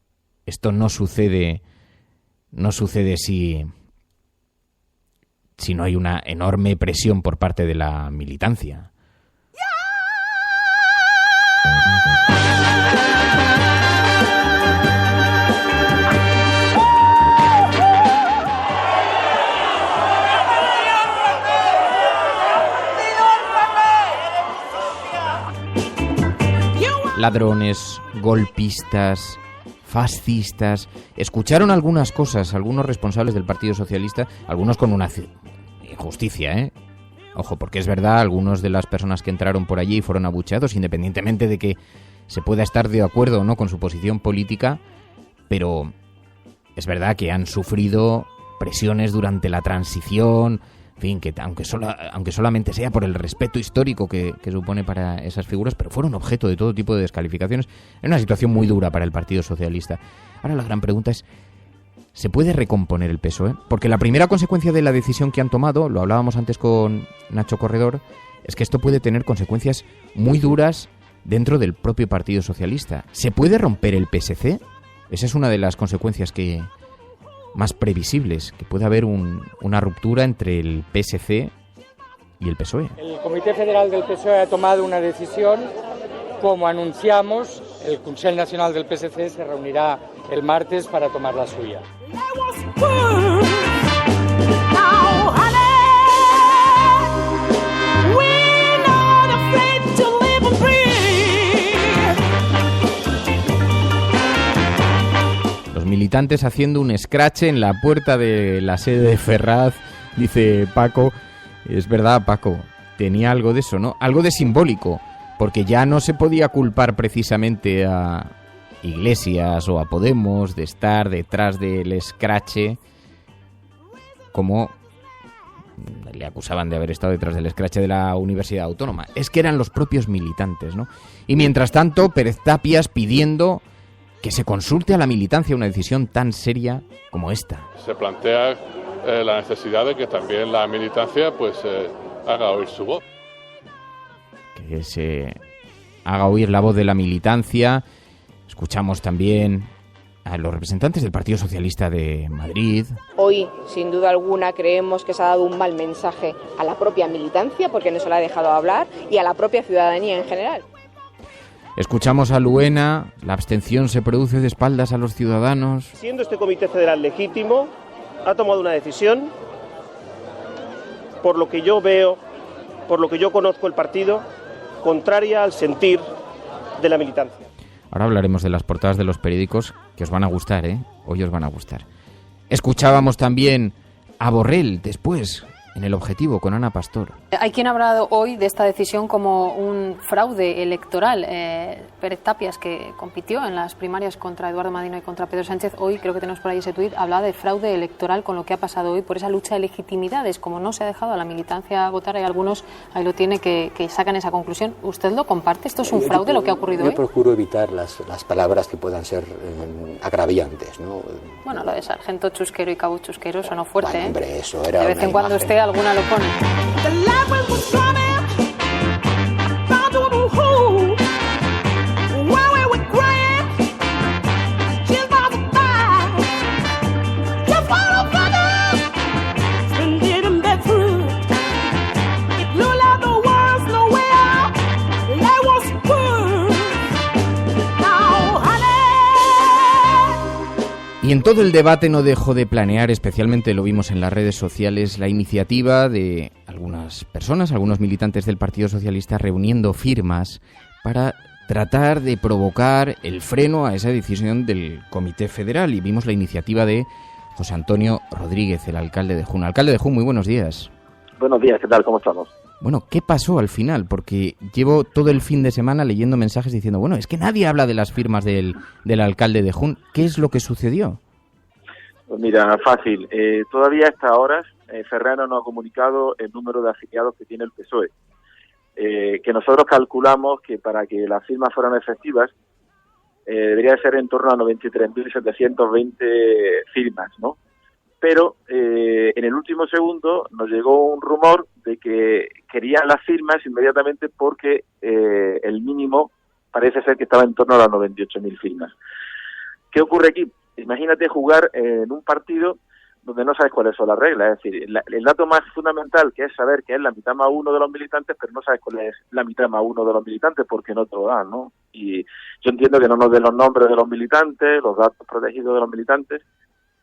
esto no sucede si no hay una enorme presión por parte de la militancia. Ladrones, golpistas, fascistas. Escucharon algunas cosas, algunos responsables del Partido Socialista, algunos con una injusticia, Ojo, porque es verdad, algunos de las personas que entraron por allí fueron abucheados, independientemente de que se pueda estar de acuerdo o no con su posición política, pero es verdad que han sufrido presiones durante la transición, en fin, que aunque solamente sea por el respeto histórico que supone para esas figuras, pero fueron objeto de todo tipo de descalificaciones. Es una situación muy dura para el Partido Socialista. Ahora la gran pregunta es, ¿se puede recomponer el PSOE? Porque la primera consecuencia de la decisión que han tomado, lo hablábamos antes con Nacho Corredor, es que esto puede tener consecuencias muy duras dentro del propio Partido Socialista. ¿Se puede romper el PSC? Esa es una de las consecuencias más previsibles, que puede haber una ruptura entre el PSC y el PSOE. El Comité Federal del PSOE ha tomado una decisión. Como anunciamos, el Consell Nacional del PSC se reunirá el martes para tomar la suya. Los militantes haciendo un scratch en la puerta de la sede de Ferraz, dice Paco. Es verdad, Paco, tenía algo de eso, ¿no? Algo de simbólico, porque ya no se podía culpar precisamente a Iglesias o a Podemos de estar detrás del scratch, como le acusaban de haber estado detrás del scratch de la Universidad Autónoma. Es que eran los propios militantes, ¿no? Y mientras tanto, Pérez Tapias pidiendo que se consulte a la militancia una decisión tan seria como esta. Se plantea la necesidad de que también la militancia haga oír su voz. Que se haga oír la voz de la militancia. Escuchamos también a los representantes del Partido Socialista de Madrid. Hoy, sin duda alguna, creemos que se ha dado un mal mensaje a la propia militancia, porque no se la ha dejado hablar, y a la propia ciudadanía en general. Escuchamos a Luena, la abstención se produce de espaldas a los ciudadanos. Siendo este Comité Federal legítimo, ha tomado una decisión, por lo que yo veo, por lo que yo conozco el partido, contraria al sentir de la militancia. Ahora hablaremos de las portadas de los periódicos, que os van a gustar, Hoy os van a gustar. Escuchábamos también a Borrell después, en El Objetivo, con Ana Pastor. Hay quien ha hablado hoy de esta decisión como un fraude electoral. Pérez Tapias, que compitió en las primarias contra Eduardo Madina y contra Pedro Sánchez, hoy creo que tenemos por ahí ese tuit, hablaba de fraude electoral con lo que ha pasado hoy por esa lucha de legitimidades. Como no se ha dejado a la militancia votar, hay algunos, ahí lo tiene, que sacan esa conclusión. ¿Usted lo comparte? ¿Esto es un fraude lo que ha ocurrido hoy? Yo procuro evitar las palabras que puedan ser agraviantes, ¿no? Bueno, lo de sargento chusquero y cabo chusquero sonó fuerte, bueno, hombre, eso era de vez en cuando usted alguna lo pone. Y en todo el debate no dejó de planear, especialmente lo vimos en las redes sociales, la iniciativa de algunas personas, algunos militantes del Partido Socialista reuniendo firmas para tratar de provocar el freno a esa decisión del Comité Federal. Y vimos la iniciativa de José Antonio Rodríguez, el alcalde de Jun. Alcalde de Jun, muy buenos días. Buenos días, ¿qué tal? ¿Cómo estamos? Bueno, ¿qué pasó al final? Porque llevo todo el fin de semana leyendo mensajes diciendo, bueno, es que nadie habla de las firmas del alcalde de Jun. ¿Qué es lo que sucedió? Pues mira, fácil. Todavía a estas horas Ferrero no ha comunicado el número de afiliados que tiene el PSOE. Que nosotros calculamos que para que las firmas fueran efectivas debería ser en torno a 93.720 firmas, ¿no? Pero en el último segundo nos llegó un rumor de que querían las firmas inmediatamente porque el mínimo parece ser que estaba en torno a las 98.000 firmas. ¿Qué ocurre aquí? Imagínate jugar en un partido donde no sabes cuáles son las reglas. Es decir, el dato más fundamental, que es saber que es la mitad más uno de los militantes, pero no sabes cuál es la mitad más uno de los militantes porque no te lo dan, ¿no? Y yo entiendo que no nos den los nombres de los militantes, los datos protegidos de los militantes,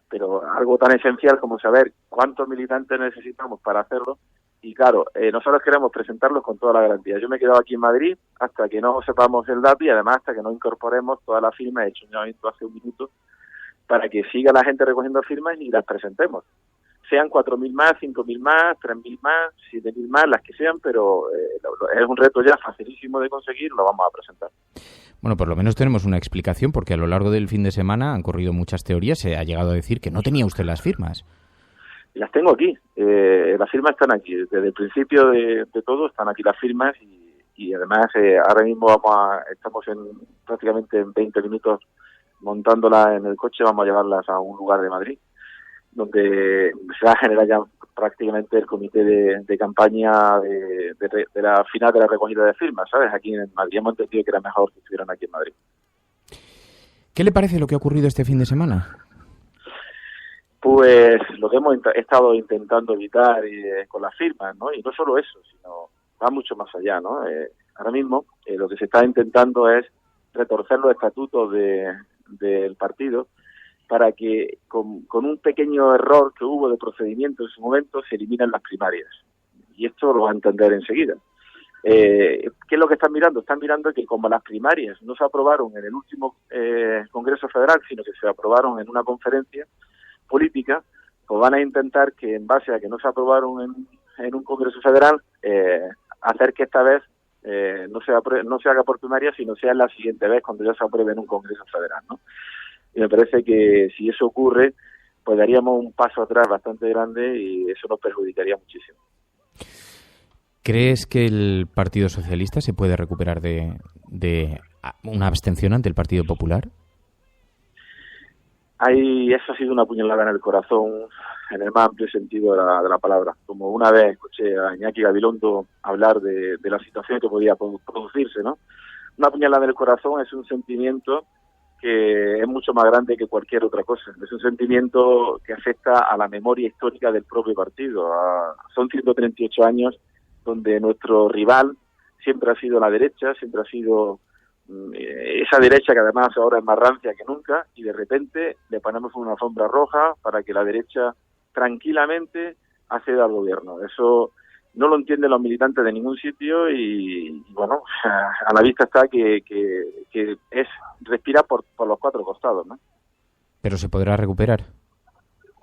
pero algo tan esencial como saber cuántos militantes necesitamos para hacerlo. Y claro, nosotros queremos presentarlos con toda la garantía. Yo me he quedado aquí en Madrid hasta que no sepamos el dato y además hasta que no incorporemos todas las firmas. He hecho un llamamiento hace un minuto para que siga la gente recogiendo firmas y las presentemos. Sean 4.000 más, 5.000 más, 3.000 más, 7.000 más, las que sean, pero es un reto ya facilísimo de conseguir, lo vamos a presentar. Bueno, por lo menos tenemos una explicación, porque a lo largo del fin de semana han corrido muchas teorías, se ha llegado a decir que no tenía usted las firmas. Las tengo aquí, las firmas están aquí, desde el principio de todo están aquí las firmas y además ahora mismo estamos prácticamente en 20 minutos montándolas en el coche, vamos a llevarlas a un lugar de Madrid, donde se va a generar ya prácticamente el comité de campaña de la final de la recogida de firmas, ¿sabes? Aquí en Madrid hemos entendido que era mejor que estuvieran aquí en Madrid. ¿Qué le parece lo que ha ocurrido este fin de semana? Pues lo que hemos estado intentando evitar con las firmas, ¿no? Y no solo eso, sino va mucho más allá, ¿no? Ahora mismo lo que se está intentando es retorcer los estatutos del partido para que con un pequeño error que hubo de procedimiento en su momento se eliminen las primarias. Y esto lo va a entender enseguida. ¿Qué es lo que están mirando? Están mirando que como las primarias no se aprobaron en el último Congreso Federal, sino que se aprobaron en una conferencia política, pues van a intentar que en base a que no se aprobaron en un Congreso Federal, hacer que esta vez no se haga por primaria, sino sea la siguiente vez cuando ya se apruebe en un Congreso Federal, ¿no? Y me parece que si eso ocurre, pues daríamos un paso atrás bastante grande y eso nos perjudicaría muchísimo. ¿Crees que el Partido Socialista se puede recuperar de una abstención ante el Partido Popular? Eso ha sido una puñalada en el corazón, en el más amplio sentido de la palabra. Como una vez escuché a Iñaki Gabilondo hablar de la situación que podía producirse, ¿no? Una puñalada en el corazón es un sentimiento que es mucho más grande que cualquier otra cosa. Es un sentimiento que afecta a la memoria histórica del propio partido. Son 138 años donde nuestro rival siempre ha sido la derecha, siempre ha sido esa derecha que además ahora es más rancia que nunca, y de repente le ponemos una alfombra roja para que la derecha tranquilamente acceda al gobierno. Eso no lo entienden los militantes de ningún sitio y bueno, a la vista está que es respirar por los cuatro costados, ¿no? Pero se podrá recuperar.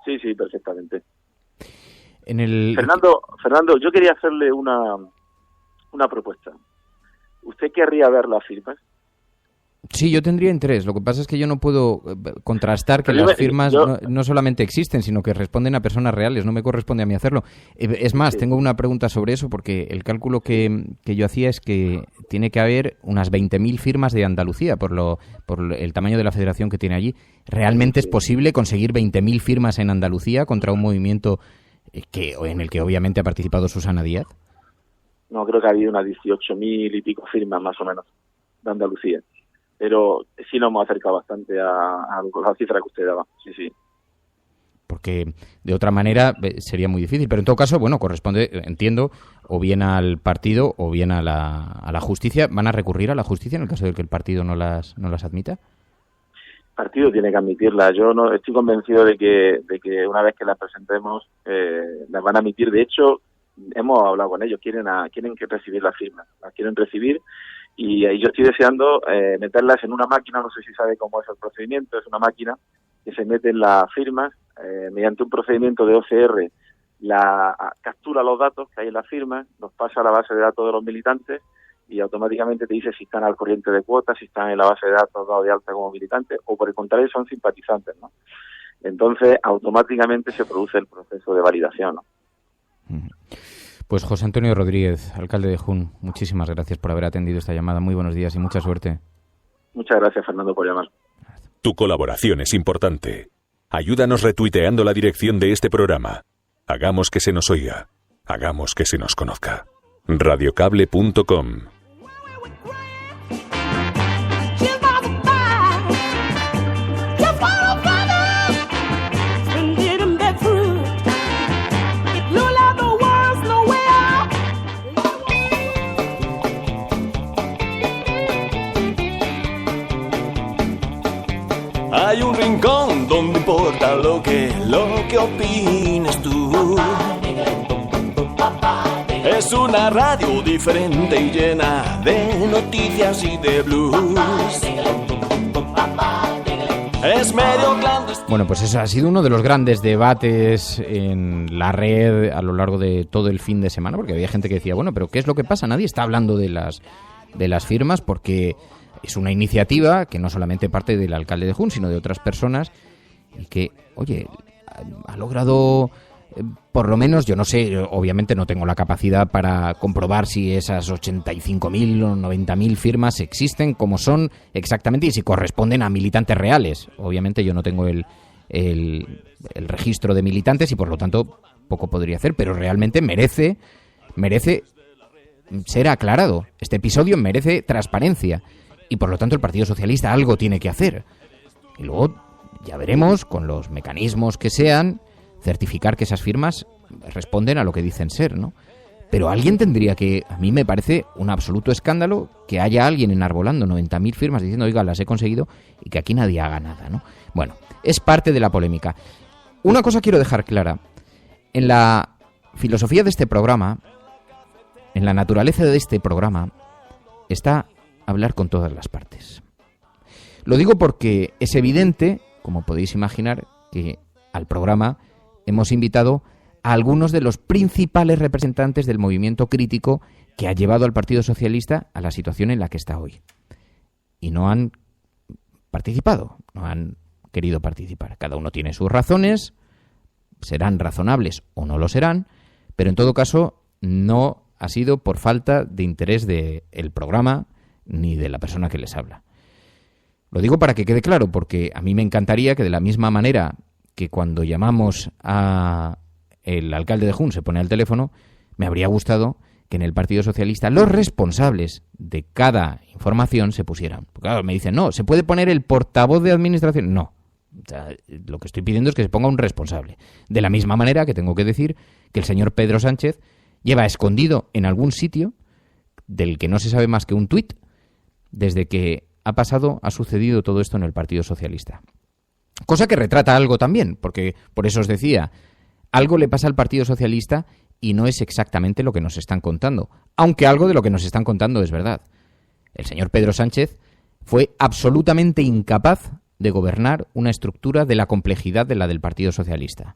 Sí, perfectamente. Fernando, yo quería hacerle una propuesta. ¿Usted querría ver las firmas? Sí, yo tendría interés. Lo que pasa es que yo no puedo contrastar que las firmas no solamente existen, sino que responden a personas reales. No me corresponde a mí hacerlo. Es más, tengo una pregunta sobre eso, porque el cálculo que yo hacía es que tiene que haber unas 20.000 firmas de Andalucía por el tamaño de la federación que tiene allí. ¿Realmente es posible conseguir 20.000 firmas en Andalucía contra un movimiento en el que obviamente ha participado Susana Díaz? No, creo que ha habido unas 18.000 y pico firmas más o menos de Andalucía. Pero sí nos hemos acercado bastante a la cifra que usted daba, sí. Porque de otra manera sería muy difícil. Pero en todo caso, bueno, corresponde, entiendo, o bien al partido o bien a la justicia. ¿Van a recurrir a la justicia en el caso de que el partido no las admita? El partido tiene que admitirlas. Yo no estoy convencido de que una vez que las presentemos las van a admitir. De hecho, hemos hablado con ellos, quieren que recibir las firmas, las quieren recibir. Y yo estoy deseando meterlas en una máquina, no sé si sabe cómo es el procedimiento, es una máquina que se mete en las firmas, mediante un procedimiento de OCR, captura los datos que hay en las firmas, los pasa a la base de datos de los militantes y automáticamente te dice si están al corriente de cuotas, si están en la base de datos dados de alta como militantes o por el contrario son simpatizantes, ¿no? Entonces automáticamente se produce el proceso de validación, ¿no? Pues José Antonio Rodríguez, alcalde de Jun, muchísimas gracias por haber atendido esta llamada. Muy buenos días y mucha suerte. Muchas gracias, Fernando, por llamar. Tu colaboración es importante. Ayúdanos retuiteando la dirección de este programa. Hagamos que se nos oiga. Hagamos que se nos conozca. Radiocable.com. Hay un rincón donde importa lo que opines tú. Es una radio diferente y llena de noticias y de blues. Es medio clandestino. Bueno, pues eso ha sido uno de los grandes debates en la red a lo largo de todo el fin de semana, porque había gente que decía, bueno, pero ¿qué es lo que pasa? Nadie está hablando de las firmas porque es una iniciativa que no solamente parte del alcalde de Jun, sino de otras personas y que, oye, ha logrado, por lo menos, yo no sé, obviamente no tengo la capacidad para comprobar si esas 85.000 o 90.000 firmas existen, como son exactamente y si corresponden a militantes reales. Obviamente yo no tengo el registro de militantes y por lo tanto poco podría hacer, pero realmente merece ser aclarado. Este episodio merece transparencia. Y por lo tanto el Partido Socialista algo tiene que hacer. Y luego ya veremos, con los mecanismos que sean, certificar que esas firmas responden a lo que dicen ser, ¿no? Pero alguien tendría que... A mí me parece un absoluto escándalo que haya alguien enarbolando 90.000 firmas diciendo, oiga, las he conseguido, y que aquí nadie haga nada, ¿no? Bueno, es parte de la polémica. Una cosa quiero dejar clara. En la filosofía de este programa, en la naturaleza de este programa, está hablar con todas las partes. Lo digo porque es evidente, como podéis imaginar, que al programa hemos invitado a algunos de los principales representantes del movimiento crítico que ha llevado al Partido Socialista a la situación en la que está hoy. Y no han participado, no han querido participar. Cada uno tiene sus razones, serán razonables o no lo serán, pero en todo caso no ha sido por falta de interés del programa ni de la persona que les habla. Lo digo para que quede claro, porque a mí me encantaría que de la misma manera que cuando llamamos a el alcalde de Jun se pone al teléfono, me habría gustado que en el Partido Socialista los responsables de cada información se pusieran. Porque claro, me dicen, no, ¿se puede poner el portavoz de administración? No. O sea, lo que estoy pidiendo es que se ponga un responsable. De la misma manera que tengo que decir que el señor Pedro Sánchez lleva escondido en algún sitio, del que no se sabe más que un tuit, desde que ha sucedido todo esto en el Partido Socialista. Cosa que retrata algo también, porque por eso os decía, algo le pasa al Partido Socialista y no es exactamente lo que nos están contando, aunque algo de lo que nos están contando es verdad. El señor Pedro Sánchez fue absolutamente incapaz de gobernar una estructura de la complejidad de la del Partido Socialista.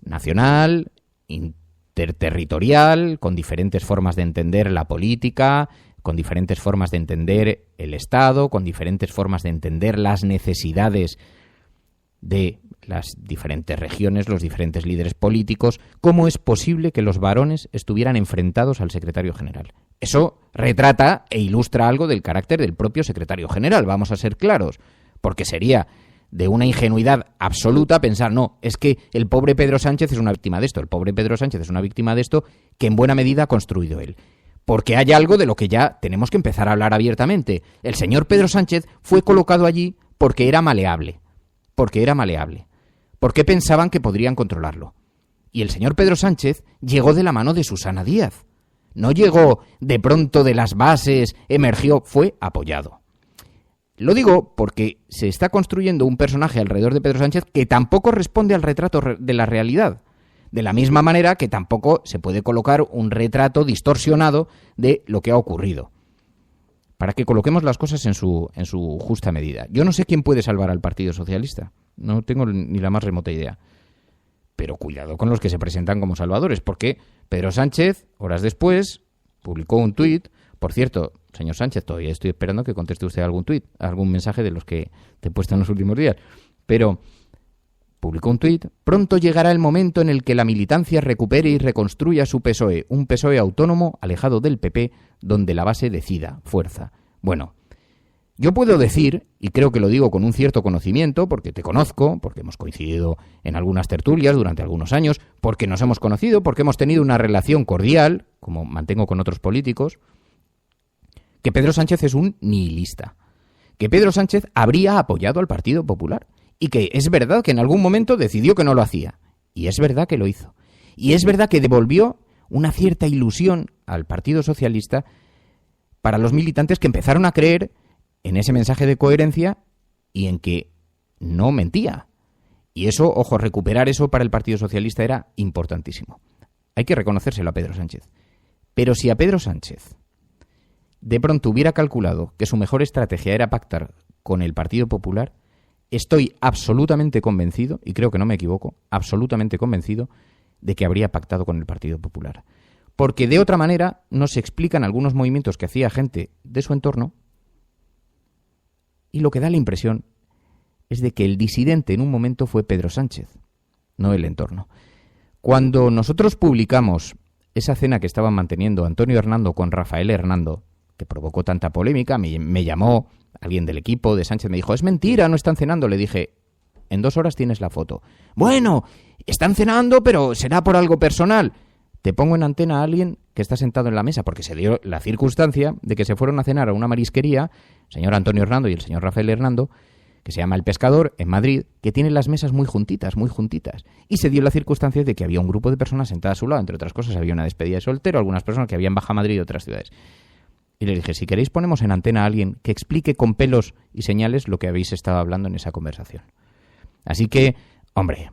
Nacional, interterritorial, con diferentes formas de entender la política, con diferentes formas de entender el Estado, con diferentes formas de entender las necesidades de las diferentes regiones, los diferentes líderes políticos. ¿Cómo es posible que los varones estuvieran enfrentados al secretario general? Eso retrata e ilustra algo del carácter del propio secretario general, vamos a ser claros, porque sería de una ingenuidad absoluta pensar, no, es que el pobre Pedro Sánchez es una víctima de esto, el pobre Pedro Sánchez es una víctima de esto que en buena medida ha construido él. Porque hay algo de lo que ya tenemos que empezar a hablar abiertamente. El señor Pedro Sánchez fue colocado allí porque era maleable. Porque pensaban que podrían controlarlo. Y el señor Pedro Sánchez llegó de la mano de Susana Díaz. No llegó de pronto de las bases, emergió, fue apoyado. Lo digo porque se está construyendo un personaje alrededor de Pedro Sánchez que tampoco responde al retrato de la realidad. De la misma manera que tampoco se puede colocar un retrato distorsionado de lo que ha ocurrido. Para que coloquemos las cosas en su justa medida. Yo no sé quién puede salvar al Partido Socialista. No tengo ni la más remota idea. Pero cuidado con los que se presentan como salvadores, porque Pedro Sánchez, horas después, publicó un tuit. Por cierto, señor Sánchez, todavía estoy esperando que conteste usted algún tuit, algún mensaje de los que te he puesto en los últimos días. Pero publicó un tuit: pronto llegará el momento en el que la militancia recupere y reconstruya su PSOE, un PSOE autónomo, alejado del PP, donde la base decida, fuerza. Bueno, yo puedo decir, y creo que lo digo con un cierto conocimiento, porque te conozco, porque hemos coincidido en algunas tertulias durante algunos años, porque nos hemos conocido, porque hemos tenido una relación cordial, como mantengo con otros políticos, que Pedro Sánchez es un nihilista, que Pedro Sánchez habría apoyado al Partido Popular, y que es verdad que en algún momento decidió que no lo hacía, y es verdad que lo hizo, y es verdad que devolvió una cierta ilusión al Partido Socialista para los militantes que empezaron a creer en ese mensaje de coherencia y en que no mentía. Y eso, ojo, recuperar eso para el Partido Socialista era importantísimo. Hay que reconocérselo a Pedro Sánchez. Pero si a Pedro Sánchez de pronto hubiera calculado que su mejor estrategia era pactar con el Partido Popular, estoy absolutamente convencido, y creo que no me equivoco, absolutamente convencido de que habría pactado con el Partido Popular. Porque de otra manera no se explican algunos movimientos que hacía gente de su entorno, y lo que da la impresión es de que el disidente en un momento fue Pedro Sánchez, no el entorno. Cuando nosotros publicamos esa cena que estaban manteniendo Antonio Hernando con Rafael Hernando, que provocó tanta polémica, me llamó alguien del equipo de Sánchez, me dijo, es mentira, no están cenando. Le dije, en 2 horas tienes la foto. Bueno, están cenando, pero será por algo personal. Te pongo en antena a alguien que está sentado en la mesa, porque se dio la circunstancia de que se fueron a cenar a una marisquería, el señor Antonio Hernando y el señor Rafael Hernando, que se llama El Pescador, en Madrid, que tiene las mesas muy juntitas, muy juntitas. Y se dio la circunstancia de que había un grupo de personas sentadas a su lado, entre otras cosas había una despedida de soltero, algunas personas que habían Baja Madrid y otras ciudades. Y le dije, si queréis ponemos en antena a alguien que explique con pelos y señales lo que habéis estado hablando en esa conversación. Así que, hombre,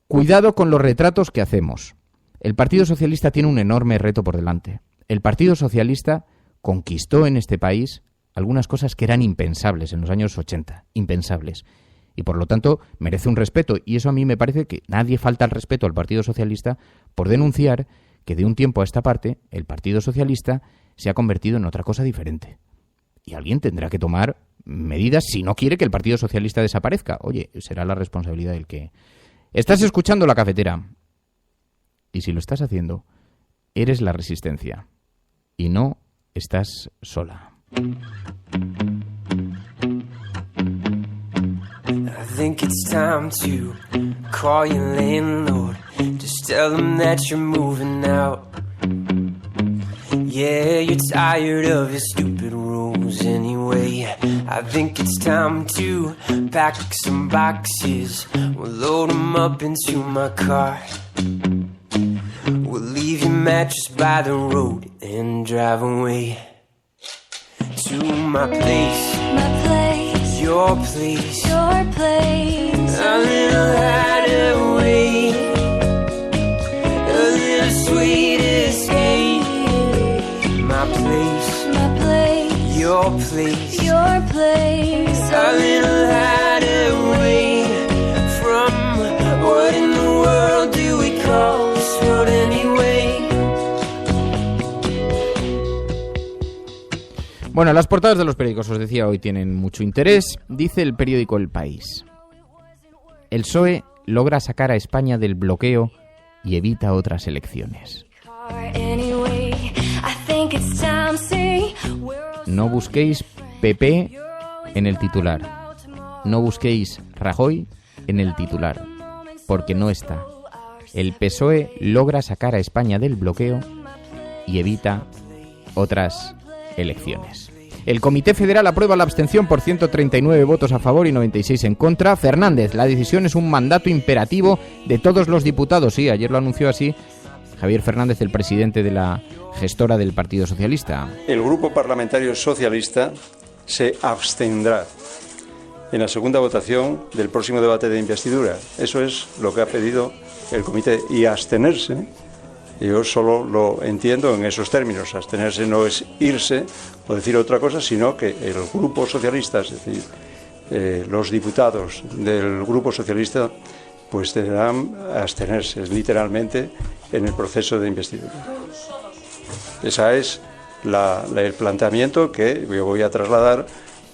cuidado con los retratos que hacemos. El Partido Socialista tiene un enorme reto por delante. El Partido Socialista conquistó en este país algunas cosas que eran impensables en los años 80, impensables. Y por lo tanto merece un respeto. Y eso a mí me parece que nadie falta al respeto al Partido Socialista por denunciar que de un tiempo a esta parte el Partido Socialista se ha convertido en otra cosa diferente. Y alguien tendrá que tomar medidas si no quiere que el Partido Socialista desaparezca. Oye, será la responsabilidad del que... Estás escuchando La Cafetera. Y si lo estás haciendo, eres la resistencia. Y no estás sola. I think it's time to call your landlord. Just tell him that you're moving out. Yeah, you're tired of your stupid rules anyway. I think it's time to pack some boxes. We'll load them up into my car. We'll leave your mattress by the road and drive away to to my place, your place, a little hideaway, a little sweet escape. My place, your place, a little hideaway from what in the world do we call this road anyway? Bueno, las portadas de los periódicos, os decía, hoy tienen mucho interés. Dice el periódico El País: el PSOE logra sacar a España del bloqueo y evita otras elecciones. No busquéis PP en el titular. No busquéis Rajoy en el titular, porque no está. El PSOE logra sacar a España del bloqueo y evita otras elecciones. El Comité Federal aprueba la abstención por 139 votos a favor y 96 en contra. Fernández: la decisión es un mandato imperativo de todos los diputados. Sí, ayer lo anunció así Javier Fernández, el presidente de la gestora del Partido Socialista. El Grupo Parlamentario Socialista se abstendrá en la segunda votación del próximo debate de investidura. Eso es lo que ha pedido el comité. Y abstenerse, yo solo lo entiendo en esos términos. Abstenerse no es irse o decir otra cosa, sino que el Grupo Socialista, es decir, los diputados del Grupo Socialista, pues deberán abstenerse literalmente en el proceso de investidura. Ese es el planteamiento que yo voy a trasladar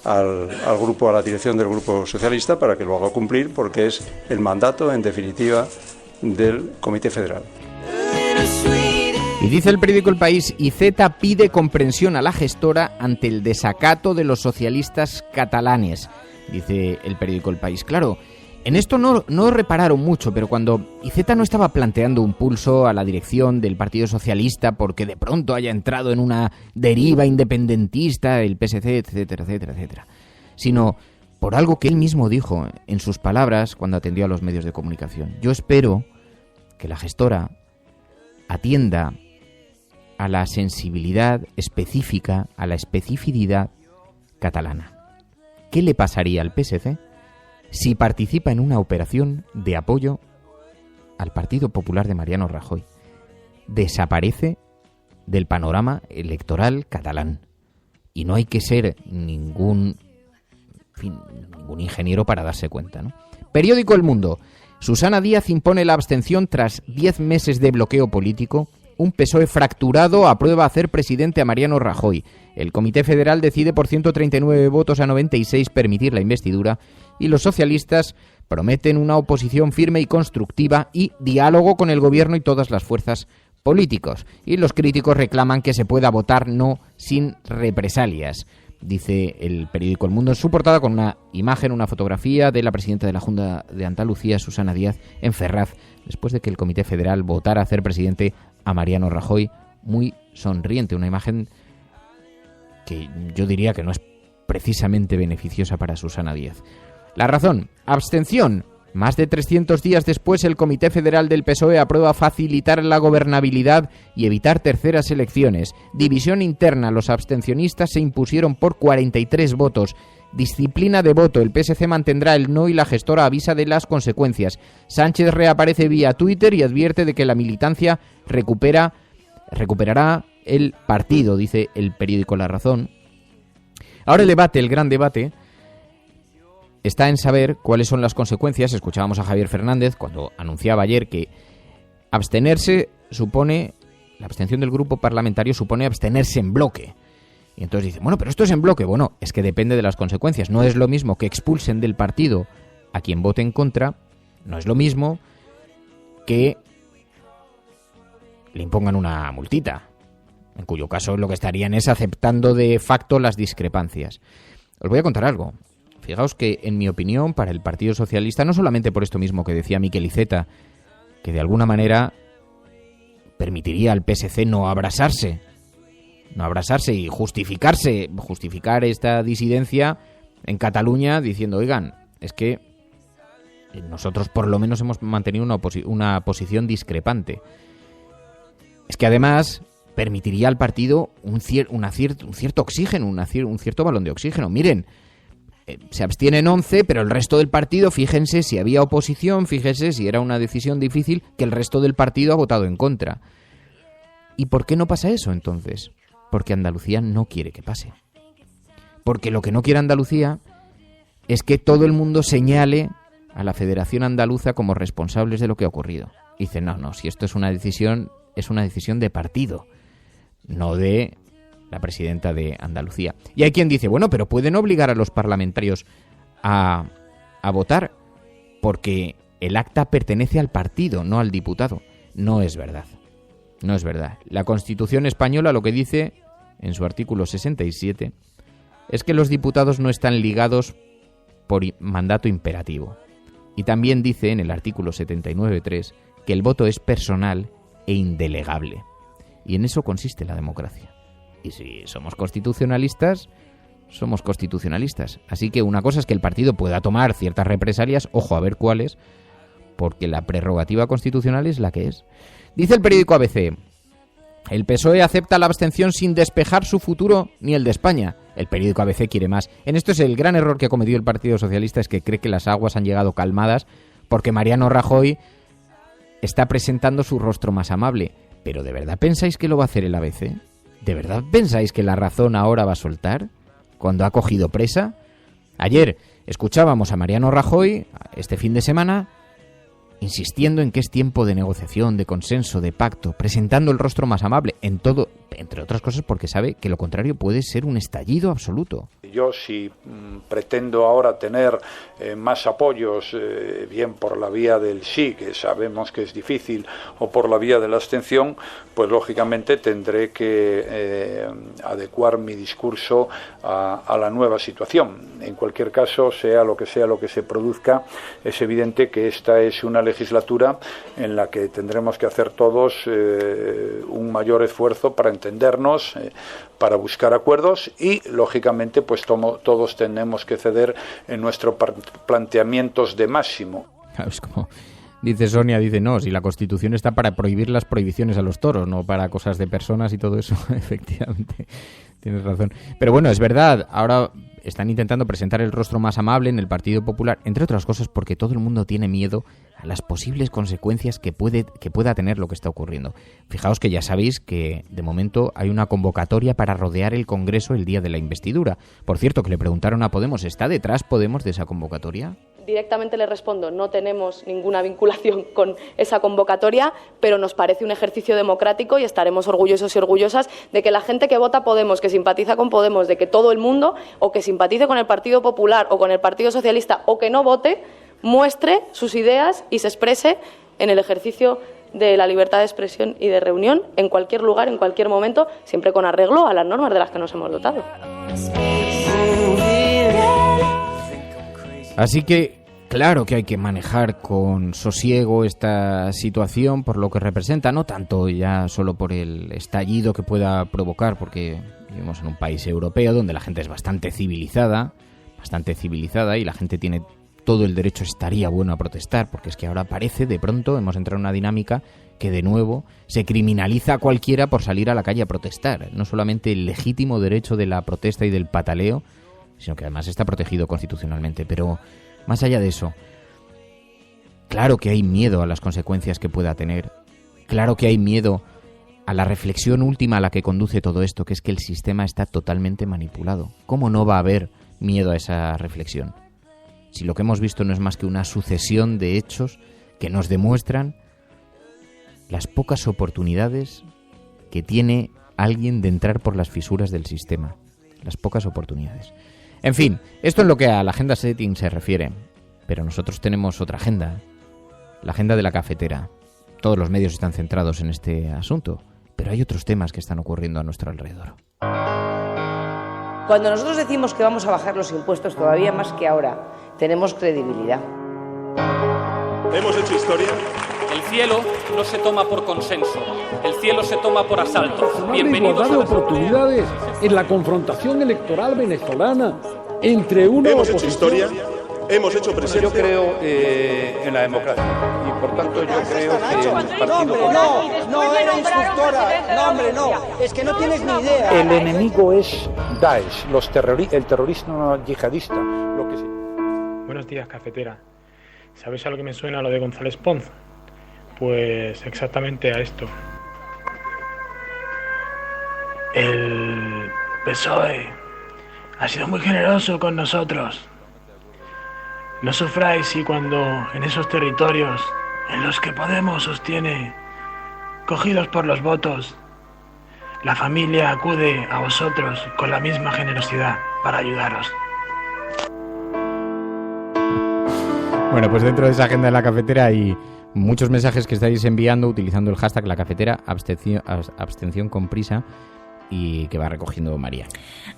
al grupo, a la dirección del Grupo Socialista, para que lo haga cumplir, porque es el mandato, en definitiva, del Comité Federal. Y dice el periódico El País: Iceta pide comprensión a la gestora ante el desacato de los socialistas catalanes. Dice el periódico El País. Claro, en esto no repararon mucho, pero cuando Iceta no estaba planteando un pulso a la dirección del Partido Socialista porque de pronto haya entrado en una deriva independentista, el PSC, etcétera, etcétera, etcétera, sino por algo que él mismo dijo en sus palabras cuando atendió a los medios de comunicación. Yo espero que la gestora atienda a la sensibilidad específica, a la especificidad catalana. ¿Qué le pasaría al PSC si participa en una operación de apoyo al Partido Popular de Mariano Rajoy? Desaparece del panorama electoral catalán. Y no hay que ser ningún ingeniero para darse cuenta, ¿no? Periódico El Mundo: Susana Díaz impone la abstención tras 10 meses de bloqueo político. Un PSOE fracturado aprueba hacer presidente a Mariano Rajoy. El Comité Federal decide por 139 votos a 96 permitir la investidura, y los socialistas prometen una oposición firme y constructiva y diálogo con el gobierno y todas las fuerzas políticas. Y los críticos reclaman que se pueda votar no sin represalias. Dice el periódico El Mundo en su portada, con una imagen, una fotografía de la presidenta de la Junta de Andalucía, Susana Díaz, en Ferraz, después de que el Comité Federal votara hacer presidente a Mariano Rajoy, muy sonriente, una imagen que yo diría que no es precisamente beneficiosa para Susana Díaz. La razón: abstención. Más de 300 días después, el Comité Federal del PSOE aprueba facilitar la gobernabilidad y evitar terceras elecciones. División interna: los abstencionistas se impusieron por 43 votos. Disciplina de voto: el PSC mantendrá el no y la gestora avisa de las consecuencias. Sánchez reaparece vía Twitter y advierte de que la militancia recuperará el partido, dice el periódico La Razón. Ahora el debate, el gran debate, está en saber cuáles son las consecuencias. Escuchábamos a Javier Fernández cuando anunciaba ayer que abstenerse supone, la abstención del grupo parlamentario supone abstenerse en bloque. Y entonces dice, bueno, pero esto es en bloque. Bueno, es que depende de las consecuencias. No es lo mismo que expulsen del partido a quien vote en contra, no es lo mismo que le impongan una multita, en cuyo caso lo que estarían es aceptando de facto las discrepancias. Os voy a contar algo. Fijaos que, en mi opinión, para el Partido Socialista, no solamente por esto mismo que decía Miquel Iceta, que de alguna manera permitiría al PSC no abrasarse y justificar esta disidencia en Cataluña diciendo, oigan, es que nosotros por lo menos hemos mantenido una posición discrepante. Es que además permitiría al partido un cierto oxígeno, un cierto balón de oxígeno. Miren, se abstienen 11, pero el resto del partido, fíjense si había oposición, fíjense si era una decisión difícil, que el resto del partido ha votado en contra. ¿Y por qué no pasa eso entonces? Porque Andalucía no quiere que pase. Porque lo que no quiere Andalucía es que todo el mundo señale a la Federación Andaluza como responsables de lo que ha ocurrido. Dicen, no, si esto es una decisión de partido, no de la presidenta de Andalucía. Y hay quien dice, bueno, pero pueden obligar a los parlamentarios a votar porque el acta pertenece al partido, no al diputado. No es verdad. No es verdad. La Constitución española lo que dice en su artículo 67 es que los diputados no están ligados por mandato imperativo. Y también dice en el artículo 79.3 que el voto es personal e indelegable. Y en eso consiste la democracia. Y si somos constitucionalistas, somos constitucionalistas. Así que una cosa es que el partido pueda tomar ciertas represalias, ojo a ver cuáles, porque la prerrogativa constitucional es la que es. Dice el periódico ABC, el PSOE acepta la abstención sin despejar su futuro ni el de España. El periódico ABC quiere más. En esto es el gran error que ha cometido el Partido Socialista, es que cree que las aguas han llegado calmadas porque Mariano Rajoy está presentando su rostro más amable. ¿Pero de verdad pensáis que lo va a hacer el ABC? ¿De verdad pensáis que La Razón ahora va a soltar cuando ha cogido presa? Ayer escuchábamos a Mariano Rajoy, este fin de semana, insistiendo en que es tiempo de negociación, de consenso, de pacto, presentando el rostro más amable, en todo, entre otras cosas porque sabe que lo contrario puede ser un estallido absoluto. Yo si pretendo ahora tener más apoyos, bien por la vía del sí, que sabemos que es difícil, o por la vía de la abstención, pues lógicamente tendré que adecuar mi discurso a la nueva situación. En cualquier caso, sea lo que se produzca, es evidente que esta es una legislatura en la que tendremos que hacer todos un mayor esfuerzo para entendernos, para buscar acuerdos y, lógicamente, pues todos tenemos que ceder en nuestros planteamientos de máximo. Es como dice Sonia, dice, no, si la Constitución está para prohibir las prohibiciones a los toros, no para cosas de personas y todo eso. Efectivamente, tienes razón. Pero bueno, es verdad, ahora están intentando presentar el rostro más amable en el Partido Popular, entre otras cosas porque todo el mundo tiene miedo a las posibles consecuencias que pueda tener lo que está ocurriendo. Fijaos que ya sabéis que de momento hay una convocatoria para rodear el Congreso el día de la investidura. Por cierto, que le preguntaron a Podemos, ¿está detrás Podemos de esa convocatoria? Directamente le respondo, no tenemos ninguna vinculación con esa convocatoria, pero nos parece un ejercicio democrático y estaremos orgullosos y orgullosas de que la gente que vota Podemos, que simpatiza con Podemos, de que todo el mundo, o que simpatice con el Partido Popular o con el Partido Socialista o que no vote, muestre sus ideas y se exprese en el ejercicio de la libertad de expresión y de reunión en cualquier lugar, en cualquier momento, siempre con arreglo a las normas de las que nos hemos dotado. Así que, claro que hay que manejar con sosiego esta situación por lo que representa, no tanto ya solo por el estallido que pueda provocar, porque vivimos en un país europeo donde la gente es bastante civilizada y la gente tiene todo el derecho, estaría bueno a protestar, porque es que ahora parece, de pronto, hemos entrado en una dinámica que de nuevo se criminaliza a cualquiera por salir a la calle a protestar. No solamente el legítimo derecho de la protesta y del pataleo, sino que además está protegido constitucionalmente. Pero más allá de eso, claro que hay miedo a las consecuencias que pueda tener. Claro que hay miedo a la reflexión última a la que conduce todo esto, que es que el sistema está totalmente manipulado. ¿Cómo no va a haber miedo a esa reflexión? Si lo que hemos visto no es más que una sucesión de hechos que nos demuestran las pocas oportunidades que tiene alguien de entrar por las fisuras del sistema. Las pocas oportunidades. En fin, esto es lo que a la agenda setting se refiere. Pero nosotros tenemos otra agenda. La agenda de la cafetera. Todos los medios están centrados en este asunto. Pero hay otros temas que están ocurriendo a nuestro alrededor. Cuando nosotros decimos que vamos a bajar los impuestos todavía más que ahora, tenemos credibilidad. Hemos hecho historia. El cielo no se toma por consenso, el cielo se toma por asalto. Bienvenidos a la oportunidades en la confrontación electoral venezolana entre una Hemos hecho historia, hemos hecho presencia. Yo creo en la democracia y Por tanto, yo creo que el partido... No era instructora. No, hombre, no. Es que no tienes ni idea. El enemigo es Daesh, el terrorismo yihadista. Lo que sí. Buenos días, cafetera. ¿Sabéis a lo que me suena lo de González Pons? Pues exactamente a esto. El PSOE ha sido muy generoso con nosotros. No sufráis si cuando en esos territorios en los que Podemos sostiene, cogidos por los votos, la familia acude a vosotros con la misma generosidad para ayudaros. Bueno, pues dentro de esa agenda de la cafetera hay muchos mensajes que estáis enviando utilizando el hashtag la cafetera, abstención con prisa, y que va recogiendo María.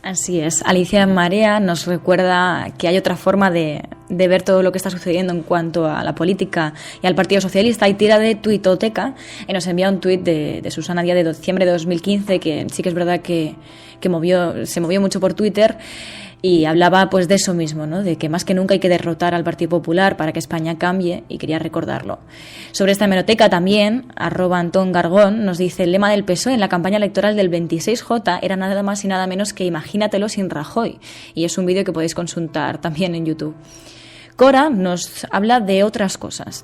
Así es. Alicia Marea nos recuerda que hay otra forma de ver todo lo que está sucediendo en cuanto a la política y al Partido Socialista, y tira de tuitoteca y nos envía un tuit de Susana Díaz de diciembre de 2015, que sí que es verdad que se movió mucho por Twitter, y hablaba pues de eso mismo, ¿no? De que más que nunca hay que derrotar al Partido Popular para que España cambie, y quería recordarlo. Sobre esta hemeroteca también, @Antón Gargón nos dice: el lema del PSOE en la campaña electoral del 26J era nada más y nada menos que imagínatelo sin Rajoy, y es un vídeo que podéis consultar también en YouTube. Cora nos habla de otras cosas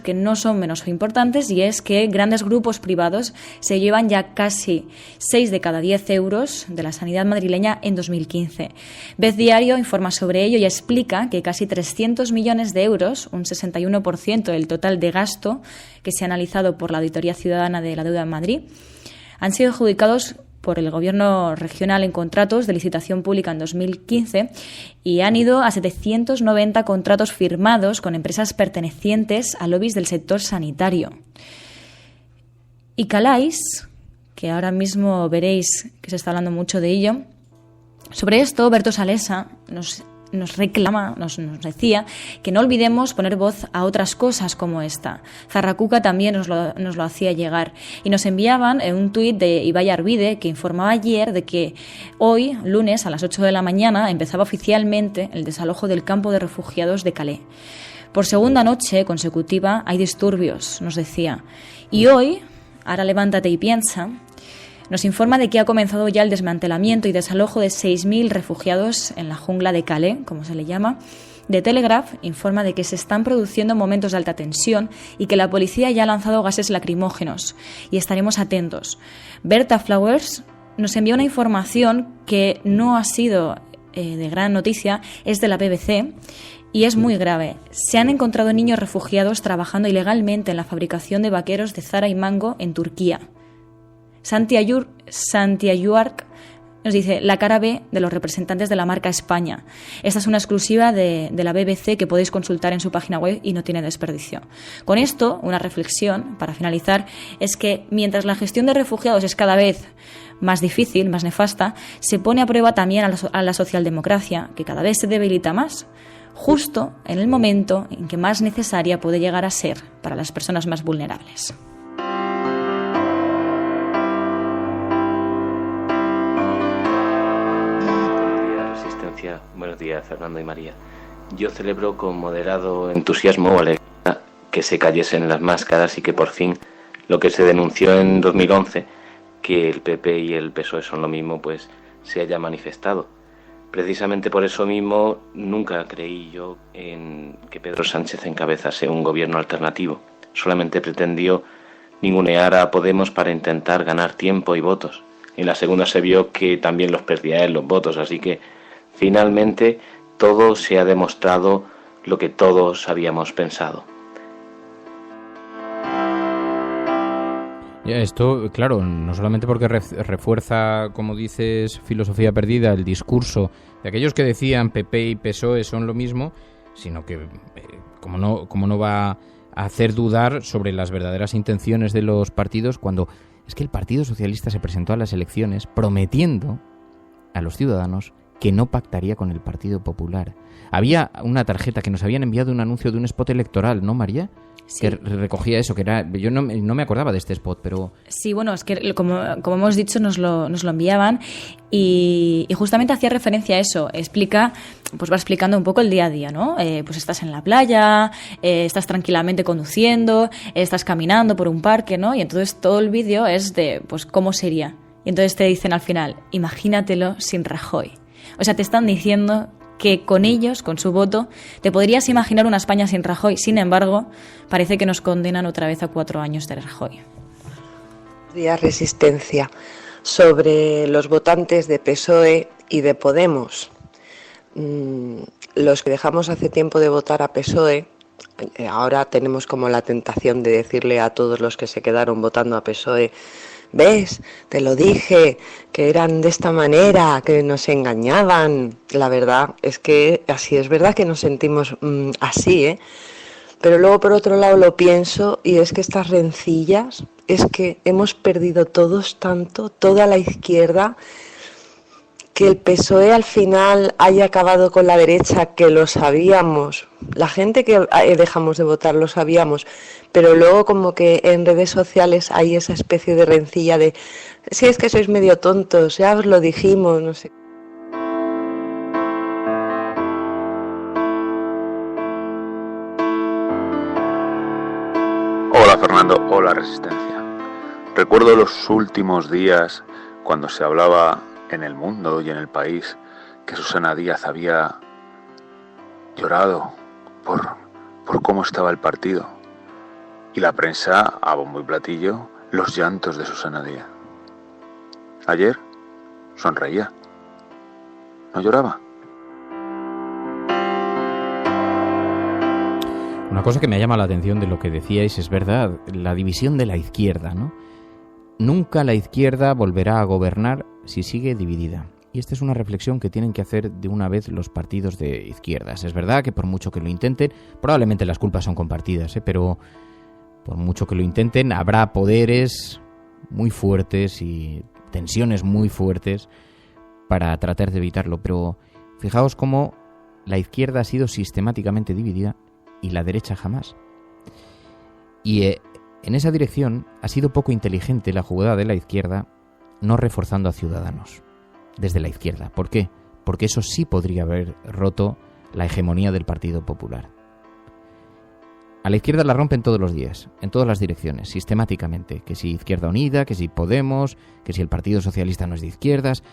que no son menos importantes, y es que grandes grupos privados se llevan ya casi 6 de cada 10 euros de la sanidad madrileña en 2015. Vez Diario informa sobre ello y explica que casi 300 millones de euros, un 61% del total de gasto que se ha analizado por la Auditoría Ciudadana de la Deuda en Madrid, han sido adjudicados por el Gobierno regional en contratos de licitación pública en 2015, y han ido a 790 contratos firmados con empresas pertenecientes a lobbies del sector sanitario. Y Calais, que ahora mismo veréis que se está hablando mucho de ello, sobre esto Berto Salesa nos decía que no olvidemos poner voz a otras cosas como esta. Zarracuca también nos lo hacía llegar, y nos enviaban un tuit de Ibai Arvide, que informaba ayer de que hoy, lunes, a las 8 de la mañana, empezaba oficialmente el desalojo del campo de refugiados de Calais. Por segunda noche consecutiva hay disturbios, nos decía. Y hoy, ahora levántate y piensa, nos informa de que ha comenzado ya el desmantelamiento y desalojo de 6.000 refugiados en la jungla de Calais, como se le llama. The Telegraph informa de que se están produciendo momentos de alta tensión y que la policía ya ha lanzado gases lacrimógenos, y estaremos atentos. Berta Flowers nos envía una información que no ha sido de gran noticia, es de la BBC, y es muy grave. Se han encontrado niños refugiados trabajando ilegalmente en la fabricación de vaqueros de Zara y Mango en Turquía. Santi Ayuark nos dice: la cara B de los representantes de la marca España. Esta es una exclusiva de la BBC que podéis consultar en su página web y no tiene desperdicio. Con esto, una reflexión para finalizar es que mientras la gestión de refugiados es cada vez más difícil, más nefasta, se pone a prueba también a la socialdemocracia, que cada vez se debilita más, justo en el momento en que más necesaria puede llegar a ser para las personas más vulnerables. Buenos días, Fernando y María. Yo celebro con moderado entusiasmo o alegría que se cayesen las máscaras y que por fin lo que se denunció en 2011, que el PP y el PSOE son lo mismo, pues se haya manifestado. Precisamente por eso mismo nunca creí yo en que Pedro Sánchez encabezase un gobierno alternativo. Solamente pretendió ningunear a Podemos para intentar ganar tiempo y votos. En la segunda se vio que también los perdía él, los votos, así que finalmente todo se ha demostrado lo que todos habíamos pensado. Esto, claro, no solamente porque refuerza, como dices, filosofía perdida, el discurso de aquellos que decían PP y PSOE son lo mismo, sino que como no va a hacer dudar sobre las verdaderas intenciones de los partidos, cuando es que el Partido Socialista se presentó a las elecciones prometiendo a los ciudadanos que no pactaría con el Partido Popular. Había una tarjeta que nos habían enviado, un anuncio de un spot electoral, ¿no, María? Sí. Que recogía eso, que era, yo no me acordaba de este spot, pero... Sí, bueno, es que como hemos dicho nos lo enviaban y justamente hacía referencia a eso. Explica pues va explicando un poco el día a día, ¿no? Pues estás en la playa, estás tranquilamente conduciendo, estás caminando por un parque, ¿no? Y entonces todo el vídeo es de, pues, ¿cómo sería? Y entonces te dicen al final, imagínatelo sin Rajoy. O sea, te están diciendo que con ellos, con su voto, te podrías imaginar una España sin Rajoy. Sin embargo, parece que nos condenan otra vez a 4 años de Rajoy. Resistencia sobre los votantes de PSOE y de Podemos. Los que dejamos hace tiempo de votar a PSOE, ahora tenemos como la tentación de decirle a todos los que se quedaron votando a PSOE, ¿ves? Te lo dije, que eran de esta manera, que nos engañaban. La verdad es que así es verdad que nos sentimos así, ¿eh? Pero luego por otro lado lo pienso y es que estas rencillas, es que hemos perdido todos tanto, toda la izquierda, que el PSOE al final haya acabado con la derecha, que lo sabíamos, la gente que dejamos de votar lo sabíamos, pero luego como que en redes sociales hay esa especie de rencilla de, si es que sois medio tontos, ya os lo dijimos, no sé. Hola Fernando, hola Resistencia. Recuerdo los últimos días cuando se hablaba en el mundo y en el país que Susana Díaz había llorado por cómo estaba el partido. Y la prensa, a bombo y platillo, los llantos de Susana Díaz. Ayer sonreía, no lloraba. Una cosa que me llama la atención de lo que decíais es verdad, la división de la izquierda, ¿no? Nunca la izquierda volverá a gobernar si sigue dividida. Y esta es una reflexión que tienen que hacer de una vez los partidos de izquierdas. Es verdad que por mucho que lo intenten, probablemente las culpas son compartidas, pero por mucho que lo intenten, habrá poderes muy fuertes y tensiones muy fuertes para tratar de evitarlo. Pero fijaos cómo la izquierda ha sido sistemáticamente dividida y la derecha jamás. Y en esa dirección ha sido poco inteligente la jugada de la izquierda no reforzando a Ciudadanos desde la izquierda. ¿Por qué? Porque eso sí podría haber roto la hegemonía del Partido Popular. A la izquierda la rompen todos los días, en todas las direcciones, sistemáticamente. Que si Izquierda Unida, que si Podemos, que si el Partido Socialista no es de izquierdas,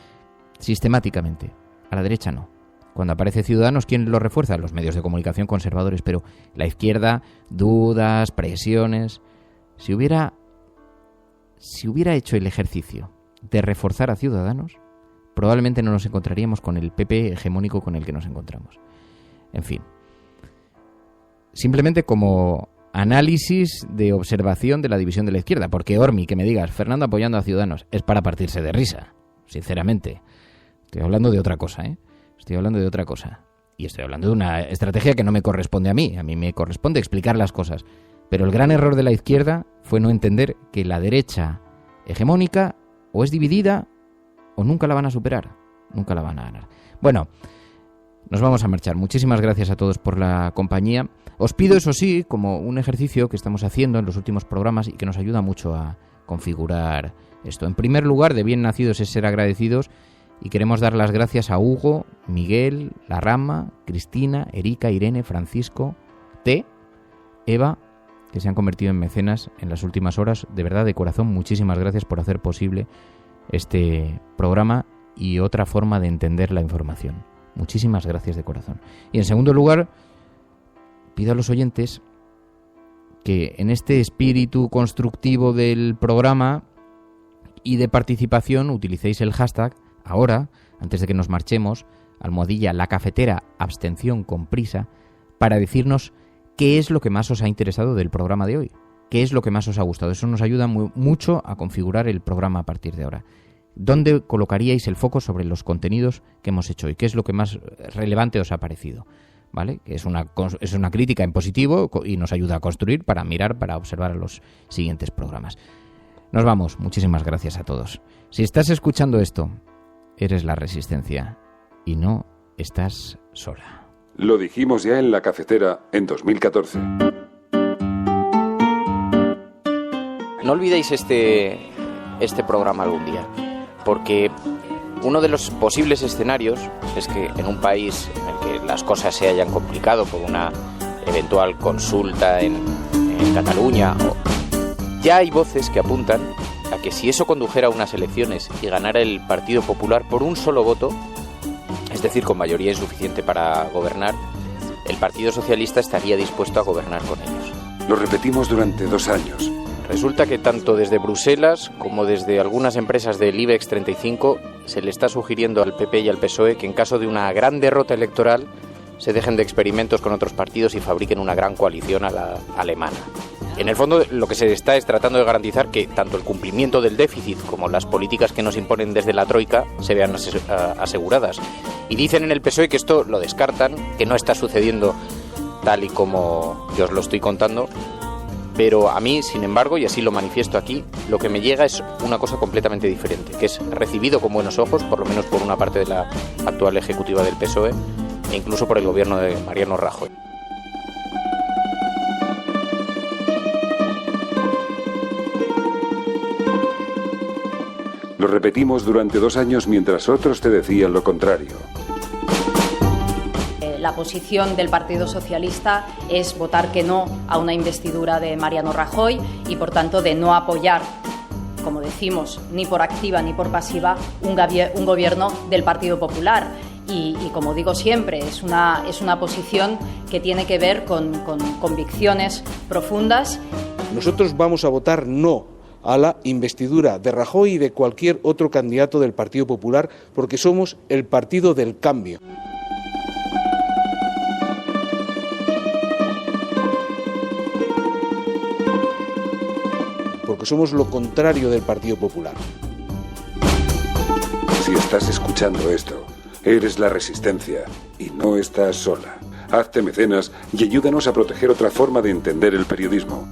sistemáticamente. A la derecha no. Cuando aparece Ciudadanos, ¿quién lo refuerza? Los medios de comunicación conservadores, pero la izquierda, dudas, presiones. Si hubiera hecho el ejercicio de reforzar a Ciudadanos, probablemente no nos encontraríamos con el PP hegemónico con el que nos encontramos. En fin. Simplemente como análisis de observación de la división de la izquierda. Porque Ormi, que me digas, Fernando apoyando a Ciudadanos, es para partirse de risa, sinceramente. Estoy hablando de otra cosa, ¿eh? Estoy hablando de otra cosa. Y estoy hablando de una estrategia que no me corresponde a mí. A mí me corresponde explicar las cosas. Pero el gran error de la izquierda fue no entender que la derecha hegemónica o es dividida o nunca la van a superar. Nunca la van a ganar. Bueno, nos vamos a marchar. Muchísimas gracias a todos por la compañía. Os pido, eso sí, como un ejercicio que estamos haciendo en los últimos programas y que nos ayuda mucho a configurar esto. En primer lugar, de bien nacidos es ser agradecidos. Y queremos dar las gracias a Hugo, Miguel, Larrama, Cristina, Erika, Irene, Francisco, Eva, que se han convertido en mecenas en las últimas horas. De verdad, de corazón, muchísimas gracias por hacer posible este programa y otra forma de entender la información. Muchísimas gracias de corazón. Y en segundo lugar, pido a los oyentes que en este espíritu constructivo del programa y de participación utilicéis el hashtag ahora, antes de que nos marchemos, ¡La Cafetera, abstención con prisa, para decirnos qué es lo que más os ha interesado del programa de hoy, qué es lo que más os ha gustado. Eso nos ayuda mucho a configurar el programa a partir de ahora. ¿Dónde colocaríais el foco sobre los contenidos que hemos hecho hoy? ¿Qué es lo que más relevante os ha parecido? ¿Vale? Que es una crítica en positivo y nos ayuda a construir, para mirar, para observar a los siguientes programas. Nos vamos. Muchísimas gracias a todos. Si estás escuchando esto, eres la Resistencia y no estás sola. Lo dijimos ya en La Cafetera en 2014. No olvidéis este programa algún día, porque uno de los posibles escenarios es que en un país en el que las cosas se hayan complicado por una eventual consulta en Cataluña. Ya hay voces que apuntan a que si eso condujera a unas elecciones y ganara el Partido Popular por un solo voto, es decir, con mayoría insuficiente para gobernar, el Partido Socialista estaría dispuesto a gobernar con ellos. Lo repetimos durante 2 años. Resulta que tanto desde Bruselas como desde algunas empresas del IBEX 35 se le está sugiriendo al PP y al PSOE que en caso de una gran derrota electoral se dejen de experimentos con otros partidos y fabriquen una gran coalición a la alemana. En el fondo, lo que se está es tratando de garantizar que tanto el cumplimiento del déficit como las políticas que nos imponen desde la Troika se vean aseguradas. Y dicen en el PSOE que esto lo descartan, que no está sucediendo tal y como yo os lo estoy contando, pero a mí, sin embargo, y así lo manifiesto aquí, lo que me llega es una cosa completamente diferente, que es recibido con buenos ojos, por lo menos por una parte de la actual ejecutiva del PSOE, e incluso por el gobierno de Mariano Rajoy. Lo repetimos durante 2 años mientras otros te decían lo contrario. La posición del Partido Socialista es votar que no a una investidura de Mariano Rajoy y, por tanto, de no apoyar, como decimos, ni por activa ni por pasiva, un gobierno del Partido Popular. Y como digo siempre, es una posición que tiene que ver con convicciones profundas. Nosotros vamos a votar no a la investidura de Rajoy y de cualquier otro candidato del Partido Popular, porque somos el partido del cambio. Porque somos lo contrario del Partido Popular. Si estás escuchando esto, eres la resistencia y no estás sola. Hazte mecenas y ayúdanos a proteger otra forma de entender el periodismo.